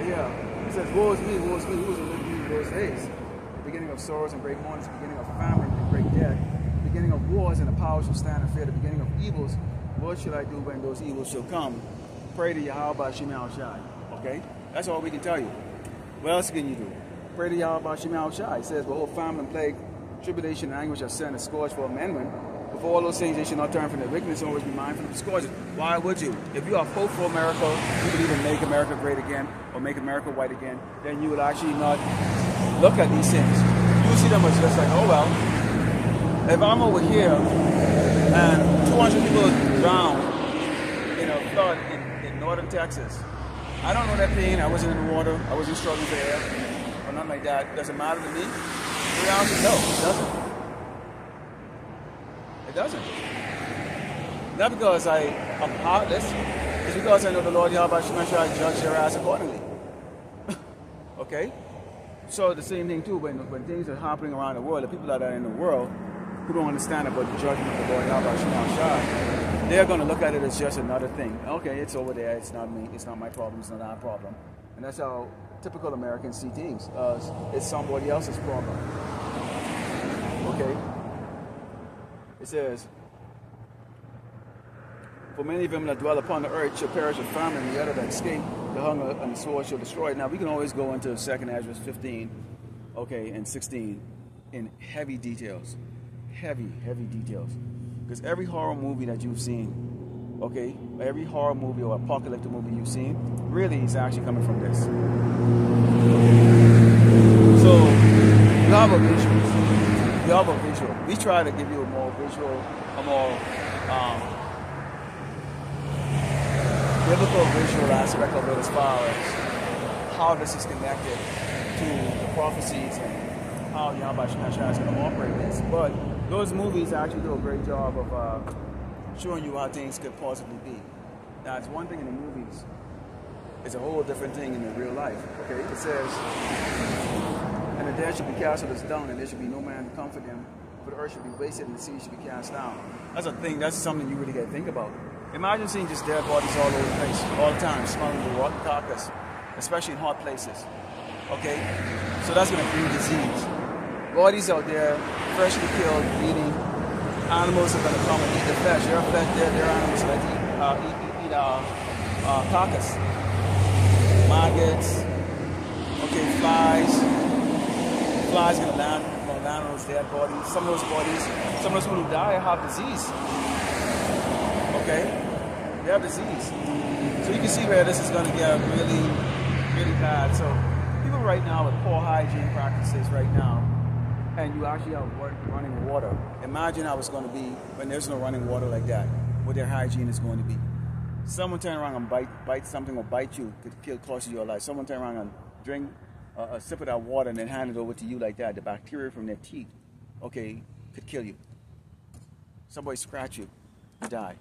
yeah. He says, woe is me, who is with me in those days? The beginning of sorrows and great mourning, the beginning of famine and great death, the beginning of wars and the power shall stand and fear, the beginning of evils. What shall I do when those evils shall come? Pray to Yahawashi. Okay? That's all we can tell you. What else can you do? Pray to Yahawashi. It says, behold, famine and plague, tribulation and anguish are sent and scourged for amendment. Before all those things, they should not turn from their wickedness, always be mindful of the scourges. Why would you? If you are hopeful for America, you believe in make America great again, or make America white again, then you will actually not look at these things. You see them as just like, oh well, if I'm over here and 200 people drowned in a flood in northern Texas, I don't know that pain. I wasn't in the water. I wasn't struggling for air or nothing like that. Does it matter to me? The reality, no, it doesn't. It doesn't. Not because I'm heartless. It's because I know the Lord Yahawashi judge their ass accordingly. Okay? So the same thing too, when things are happening around the world, the people that are in the world who don't understand about the judgment of the Lord Yahawashi, they're going to look at it as just another thing. Okay, it's over there. It's not me. It's not my problem. It's not our problem. And that's how typical Americans see things. It's somebody else's problem. Okay? It says, For many of them that dwell upon the earth shall perish with famine, and the other that escape the hunger and the sword shall destroy it. Now, we can always go into 2nd Ezra 15, okay, and 16 in heavy details. Heavy details. Because every horror movie that you've seen, okay, every horror movie or apocalyptic movie you've seen, really is actually coming from this. So, you have a visual. You have a visual. We try to give you a more visual, a more biblical visual aspect of it as far as how this is connected to the prophecies and how Yahawashi is going to operate this. But those movies actually do a great job of showing you how things could possibly be. Now, it's one thing in the movies. It's a whole different thing in the real life. Okay, it says, and the dead should be cast with us down, and there should be no man to comfort them. For the earth should be wasted, and the sea should be cast down. That's a thing. That's something you really got to think about. Imagine seeing just dead bodies all over the place, all the time, smelling the rotten carcass, especially in hot places. Okay, so that's going to bring disease. Bodies out there, freshly killed, bleeding. Animals are going to come and eat the flesh. Their animals that eat carcass. Maggots, okay, flies gonna land on those dead bodies. Some of those people who die have disease. Okay, they have disease. So you can see where this is gonna get really, really bad. So people right now with poor hygiene practices right now, and you actually have running water. Imagine how it's gonna be when there's no running water like that, what their hygiene is going to be. Someone turn around and bite something or bite you could cost you your life. Someone turn around and drink a sip of that water and then hand it over to you like that. The bacteria from their teeth, okay, could kill you. Somebody scratch you, you die.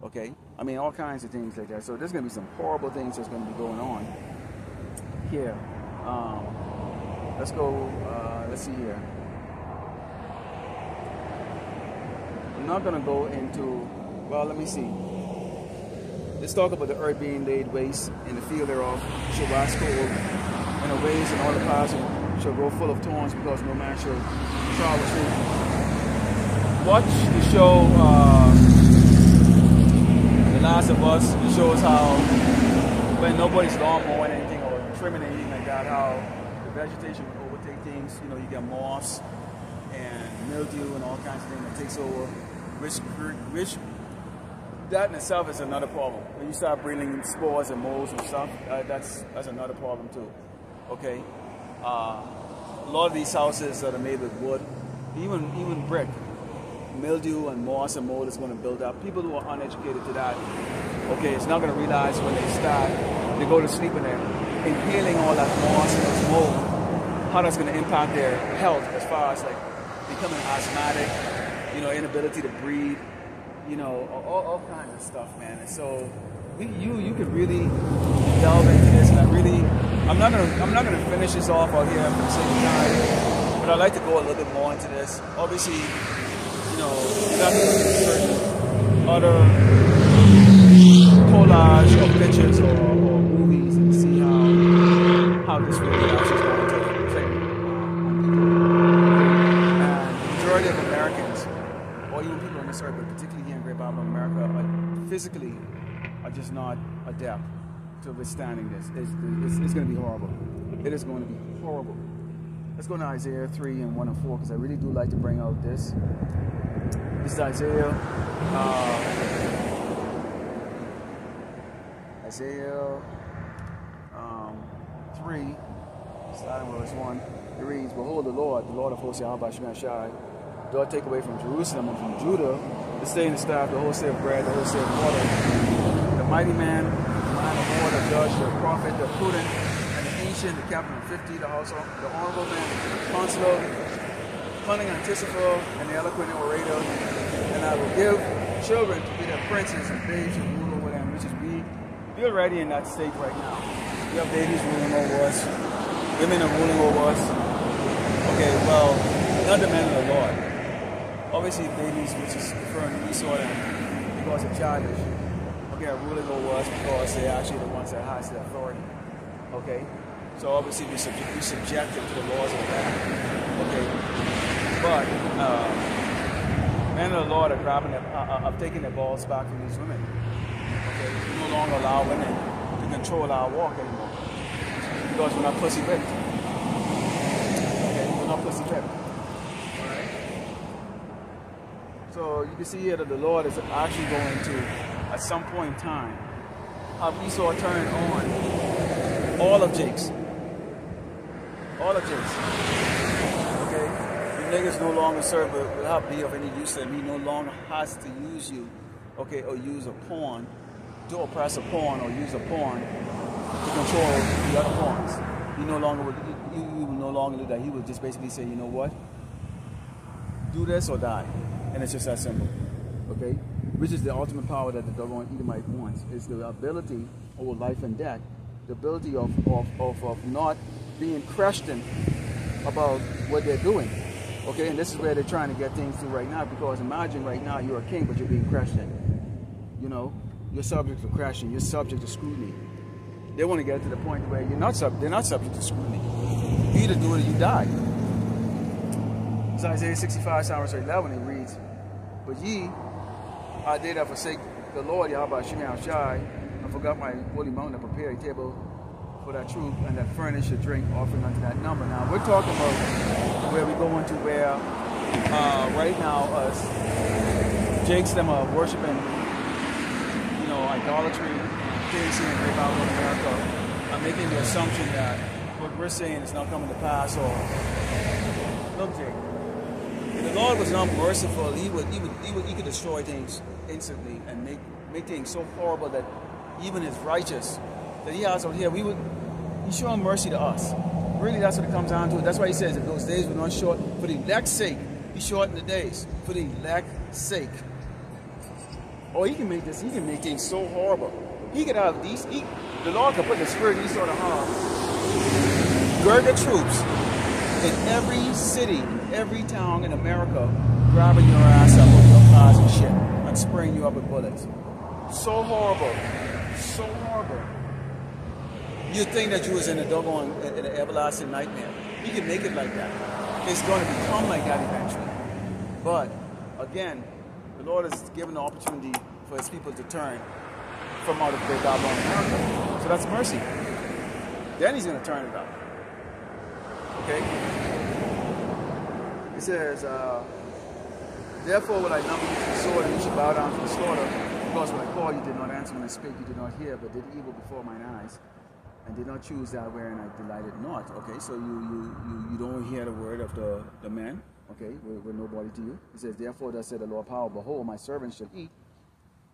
Okay, I mean all kinds of things like that. So there's gonna be some horrible things that's gonna be going on here. Let's go. Let's see here. I'm not gonna go into. Well, let me see. Let's talk about the earth being laid waste, and the field thereof shall wax cold, and the ways and all the paths shall grow full of thorns, because no man shall travel through. Watch the show, The Last of Us. It shows how when nobody's lawn mowing anything or trimming anything like that, how the vegetation will overtake things. You know, you get moss and mildew and all kinds of things that takes over, which that in itself is another problem. When you start breeding spores and molds and stuff, that's another problem too. Okay, a lot of these houses that are made with wood, even brick, mildew and moss and mold is going to build up. People who are uneducated to that, okay, it's not going to realize when they go to sleep and they're inhaling all that moss and this mold, how that's going to impact their health as far as like becoming asthmatic, you know, inability to breathe. You know, all kinds of stuff, man. And so you could really delve into this, and I'm not gonna finish this off out here for the sake of time, but I'd like to go a little bit more into this. Obviously, you know, you got to certain other collage of pictures or movies and see how this really actually is going to play. And the majority of Americans, or even people on this earth, but particularly here in Great Bible America, physically are just not adept to withstanding this. It's going to be horrible. It is going to be horrible. Let's go to Isaiah 3 and 1 and 4, because I really do like to bring out this. This is Isaiah 3, starting with verse 1. It reads, Behold, the Lord of hosts, Yahawashi, doth take away from Jerusalem and from Judah the stay and the staff, the wholesale of bread, the wholesale of water. The mighty man, the man of war, the judge, the prophet, the prudent, and the ancient, the captain of 50, the honorable man, the consular, cunning anticipator, and the eloquent orator. And I will give children to be their princes and babes to rule over them, which is we're already in that state right now. We have babies ruling over us, women are ruling over us. Okay, well, not the men of the Lord. Obviously, babies, which is referring to Esau, because they're childish, okay, are ruling over us because they're actually the ones that has the authority. Okay, so obviously we subjected to the laws of that. Okay, but men of the Lord are are taking their balls back from these women. Okay, we no longer allow women to control our walk anymore because we're not pussy whipped. Okay, we're not pussy whipped. All right. So you can see here that the Lord is actually going to, at some point in time, have Esau turn on all of Jake's. All of Jake's. Okay? The niggas no longer will have be of any use to him. He no longer has to use you, okay, or use a pawn to oppress a pawn or use a pawn to control the other pawns. He no longer will, he will no longer do that. He will just basically say, you know what? Do this or die. And it's just that simple. Okay? Which is the ultimate power that the doggone Edomite wants. It's the ability over life and death. The ability of not being questioned about what they're doing. Okay, and this is where they're trying to get things to right now, because imagine right now you're a king but you're being questioned. You know, you're subject to question, you're subject to scrutiny. They want to get to the point where they're not subject to scrutiny. You either do it or you die. It's Isaiah 65, verse 11, it reads, "But ye are they that forsake the Lord, Yahawashi, and forgot my holy mountain, to prepare a table for that troop, and that furnish a drink offering unto that number." Now, we're talking about where we go into where, right now, us, Jake's them are worshiping, you know, idolatry, things here in Great Mountain of America, are making the assumption that what we're saying is not coming to pass, or, look, Jake, if the Lord was not merciful, he could destroy things instantly and make things so horrible that even his righteous that he has out here, he's showing mercy to us. Really, that's what it comes down to. That's why he says, if those days were not short, for the elect's sake, he shortened the days. For the elect's sake. Oh, he can make things so horrible. He could have these, the Lord could put the spirit of these sort of harm. Gird the troops in every city, every town in America, grabbing your ass up with your cars and shit, and spraying you up with bullets. So horrible. So horrible. You'd think that you was in a doggone, in an everlasting nightmare. He can make it like that. It's going to become like that eventually. But, again, the Lord has given the opportunity for his people to turn from out of the great Babylon America. So that's mercy. Then he's going to turn it up. Okay? It says, "Therefore will I number you to the sword, and you shall bow down to the slaughter. Because when I called, you did not answer. When I spake, you did not hear, but did evil before mine eyes, and did not choose that wherein I delighted not." Okay, so you don't hear the word of the man. Okay, we're nobody to you. It says, "Therefore thus said the Lord power, behold, my servants shall eat,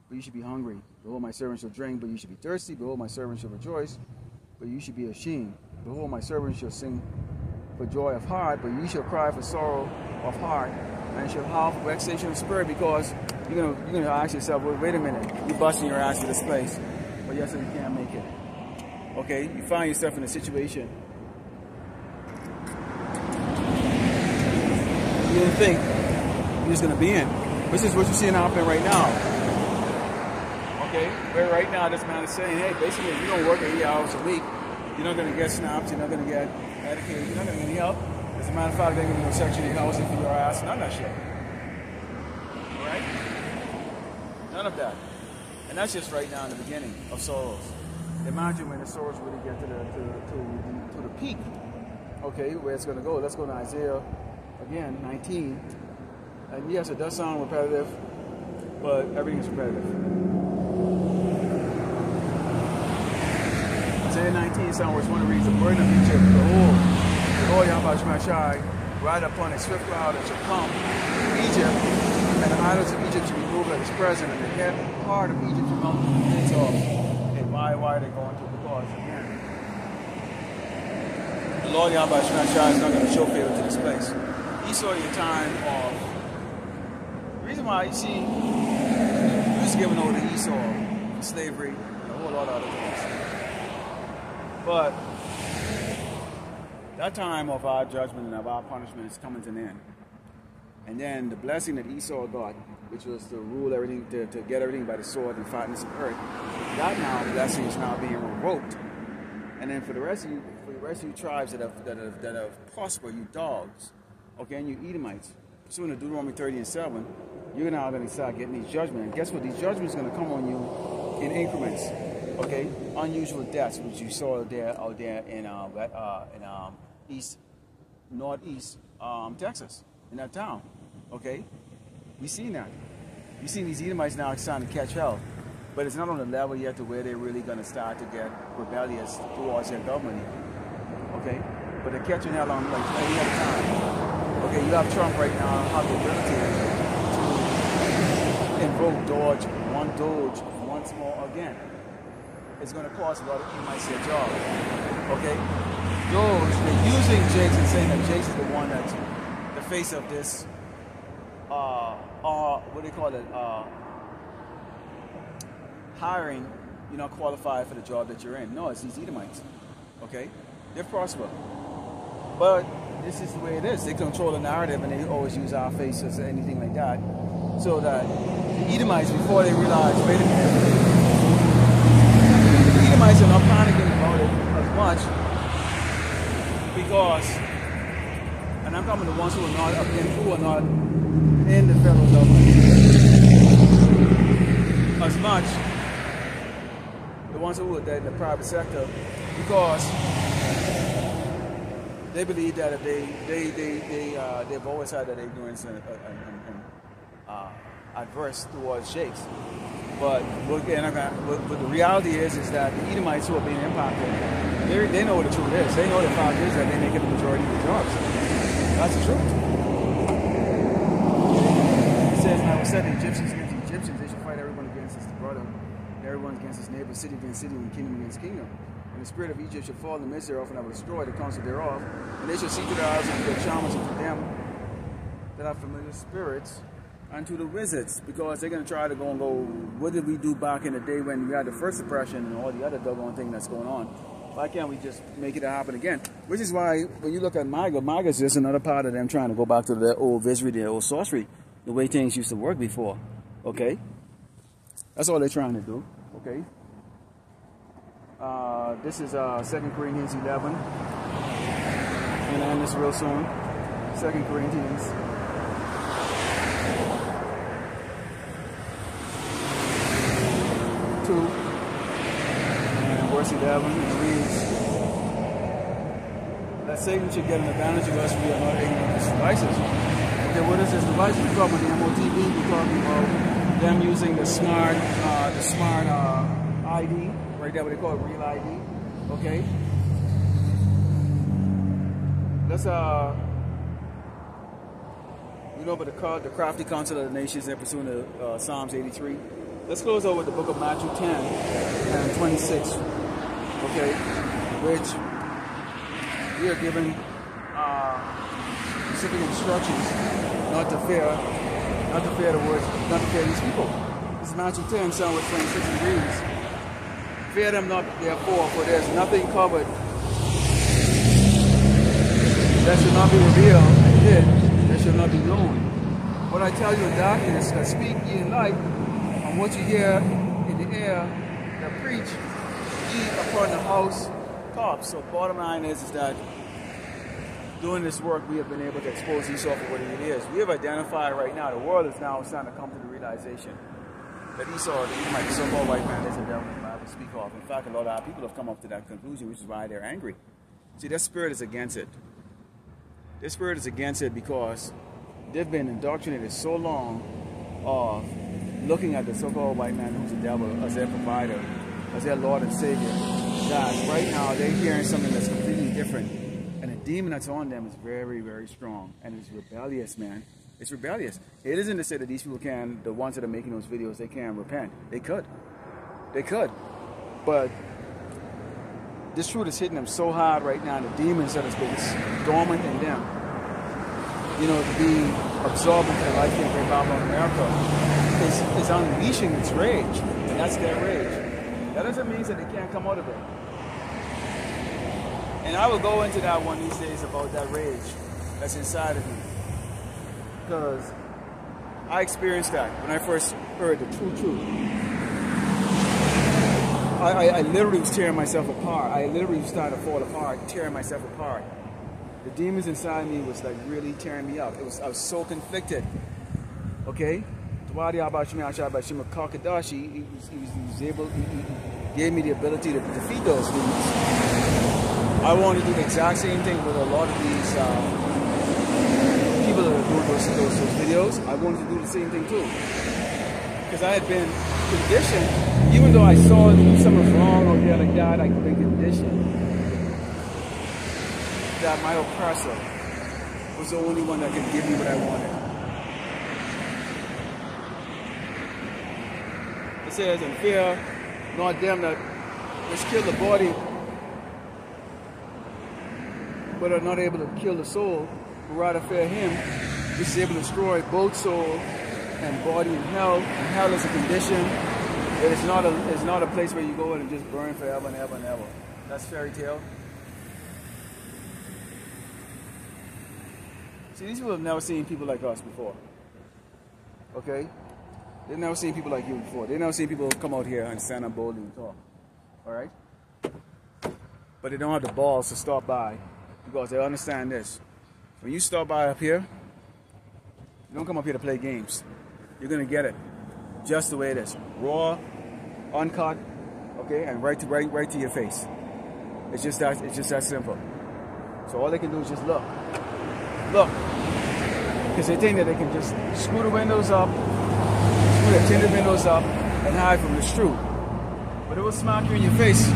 but you should be hungry. Behold, my servants shall drink, but you should be thirsty. Behold, my servants shall rejoice, but you should be ashamed. Behold, my servants shall sing for joy of heart, but you shall cry for sorrow of heart, and shall howl for vexation of spirit," because you're gonna ask yourself, well, wait a minute, you're busting your ass to this place, but yes, you can't make it. Okay, you find yourself in a situation you didn't think you was gonna be in. Which is what you're seeing happen right now. Okay, where right now this man is saying, hey, basically, if you don't work 80 hours a week, you're not gonna get snaps, you're not gonna get Medicaid, you're not gonna get any help. As a matter of fact, they're gonna go Section 8 housing for your ass, none of that shit. Alright? None of that. And that's just right now in the beginning of sorrows. Imagine when the sorrows really get to the peak. Okay, where it's gonna go. Let's go to Isaiah again, 19. And yes, it does sound repetitive, but everything is repetitive. Isaiah 19, sound verse 1 reads, "The burden of Egypt, behold, the Lord Yahawashi ride upon a swift cloud that shall come to Egypt, and the idols of Egypt shall be moved at his presence, and the head part of Egypt shall melt the midst of." And why are they going to? Because again, the Lord Yahawashi is not going to show favor to this place. He saw the time of. The reason why, you see, he was given over to Esau for slavery and a whole lot of other things. But that time of our judgment and of our punishment is coming to an end. And then the blessing that Esau got, which was to rule everything, to get everything by the sword and fatness of earth, that now blessing is now being revoked. And then for the rest of you tribes that have prospered, you dogs, okay, and you Edomites, pursuant to Deuteronomy 30:7, you're now going to start getting these judgments. And guess what? These judgments are going to come on you in increments. Okay, unusual deaths, which you saw out there in northeast Texas, in that town. Okay, we seen that. We seen these Edomites now starting to catch hell, but it's not on the level yet to where they're really going to start to get rebellious towards their government. Okay, but they're catching hell on like any other time. Okay, you have Trump right now have the ability to invoke Doge once more again. It's going to cost a lot of Edomites their job. Okay, they're using Jakes and saying that Jakes is the one that's the face of this. What do they call it? Hiring, you're not qualified for the job that you're in. No, it's these Edomites. Okay, they're prosperous, but this is the way it is. They control the narrative, and they always use our faces or anything like that, so that the Edomites, before they realize, wait a minute, the Edomites are not panicking about it as much because, and I'm talking to the ones who are not in the federal government as much, the ones who are in the private sector, because they believe that if they've always had that ignorance and adverse towards sheikhs. But the reality is that the Edomites who are being impacted, they know what the truth is. They know the fact is that they're making the majority of the jobs. That's the truth. It says, "I will set the Egyptians against the Egyptians. They shall fight everyone against his brother, everyone against his neighbor, city against city, and kingdom against kingdom. And the spirit of Egypt shall fall in the midst thereof, and I will destroy the counsel thereof. And they shall see to their eyes and to their charmers and to them that are familiar spirits, and to the wizards," because they're going to try to go, what did we do back in the day when we had the first oppression and all the other doggone thing that's going on? Why can't we just make it happen again? Which is why when you look at MAGA is just another part of them trying to go back to the old wizardry, the old sorcery, the way things used to work before. Okay? That's all they're trying to do. Okay? This is 2 Corinthians 11. I'm going to end this real soon. 2 Corinthians 2 and verse 11, it reads, "That Satan should get an advantage of us, we are not ignorant of his devices." Okay, what is this device? We're talking about the MOTV, we're talking about them using the smart ID, right there, what they call it, real ID. Okay? Let's you know about the crafty counsel of the nations in pursuing the Psalms 83. Let's close out with the book of Matthew 10 and 26. Okay, which we are given specific instructions not to fear the words, not to fear these people. This is Matthew 10, starting with 26, and reads, "Fear them not, therefore, for there is nothing covered that shall not be revealed, and hid that shall not be known. What I tell you in darkness, that speak ye in light, and what you hear in the air, that preach ye upon the house tops." So bottom line is that doing this work, we have been able to expose Esau for what it is. We have identified right now, the world is now starting to come to the realization that Esau, the Edomite, the so-called white man, is a devil the Bible speak of. In fact, a lot of our people have come up to that conclusion, which is why they're angry. See, their spirit is against it. Their spirit is against it because they've been indoctrinated so long of looking at the so-called white man who's the devil as their provider, as their Lord and Savior, that right now they're hearing something that's completely different. And the demon that's on them is very, very strong. And it's rebellious, man. It's rebellious. It isn't to say that these people can, the ones that are making those videos, they can't repent. They could. They could. But this truth is hitting them so hard right now, the demons that has been dormant in them, you know, to be absorbed into the life of Babylon America, is unleashing its rage. And that's their rage. That doesn't mean that they can't come out of it. And I will go into that one these days about that rage that's inside of me. Because I experienced that when I first heard the true truth. I literally was tearing myself apart. I literally started to fall apart, tearing myself apart. The demons inside me was like really tearing me up. I was so conflicted. Okay? He gave me the ability to defeat those demons. I want to do the exact same thing with a lot of these people that are doing those videos. I wanted to do the same thing too. Because I had been conditioned, even though I saw something was wrong or yeah, like that, I'd been conditioned that my oppressor was the only one that could give me what I wanted. It says, and fear not them that which kill the body, but are not able to kill the soul, but rather fear him which is able to destroy both soul and body in hell. And hell is a condition. It's not a place where you go in and just burn forever and ever and ever. That's fairy tale. See, these people have never seen people like us before. Okay? They've never seen people like you before. They've never seen people come out here and stand up boldly and talk. Alright? But they don't have the balls to stop by because they understand this. When you stop by up here, you don't come up here to play games. You're going to get it just the way it is. Raw, uncut, okay, and right to your face. It's just that simple. So all they can do is just look. Look. Because they think that they can just screw the windows up, screw the tinted windows up, and hide from the truth. But it will smack you in your face.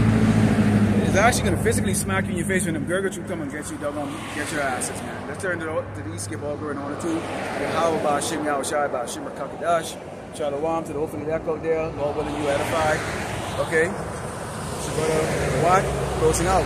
It's actually going to physically smack you in your face when them Gurgles come and get you, they're going to get your asses, man. Let's turn to the East, skip all going on to Yahawashi, Yahawashi, Shalom to the hopefully that out there. Lord willing, you edified. Okay? So, brother, what? Closing out.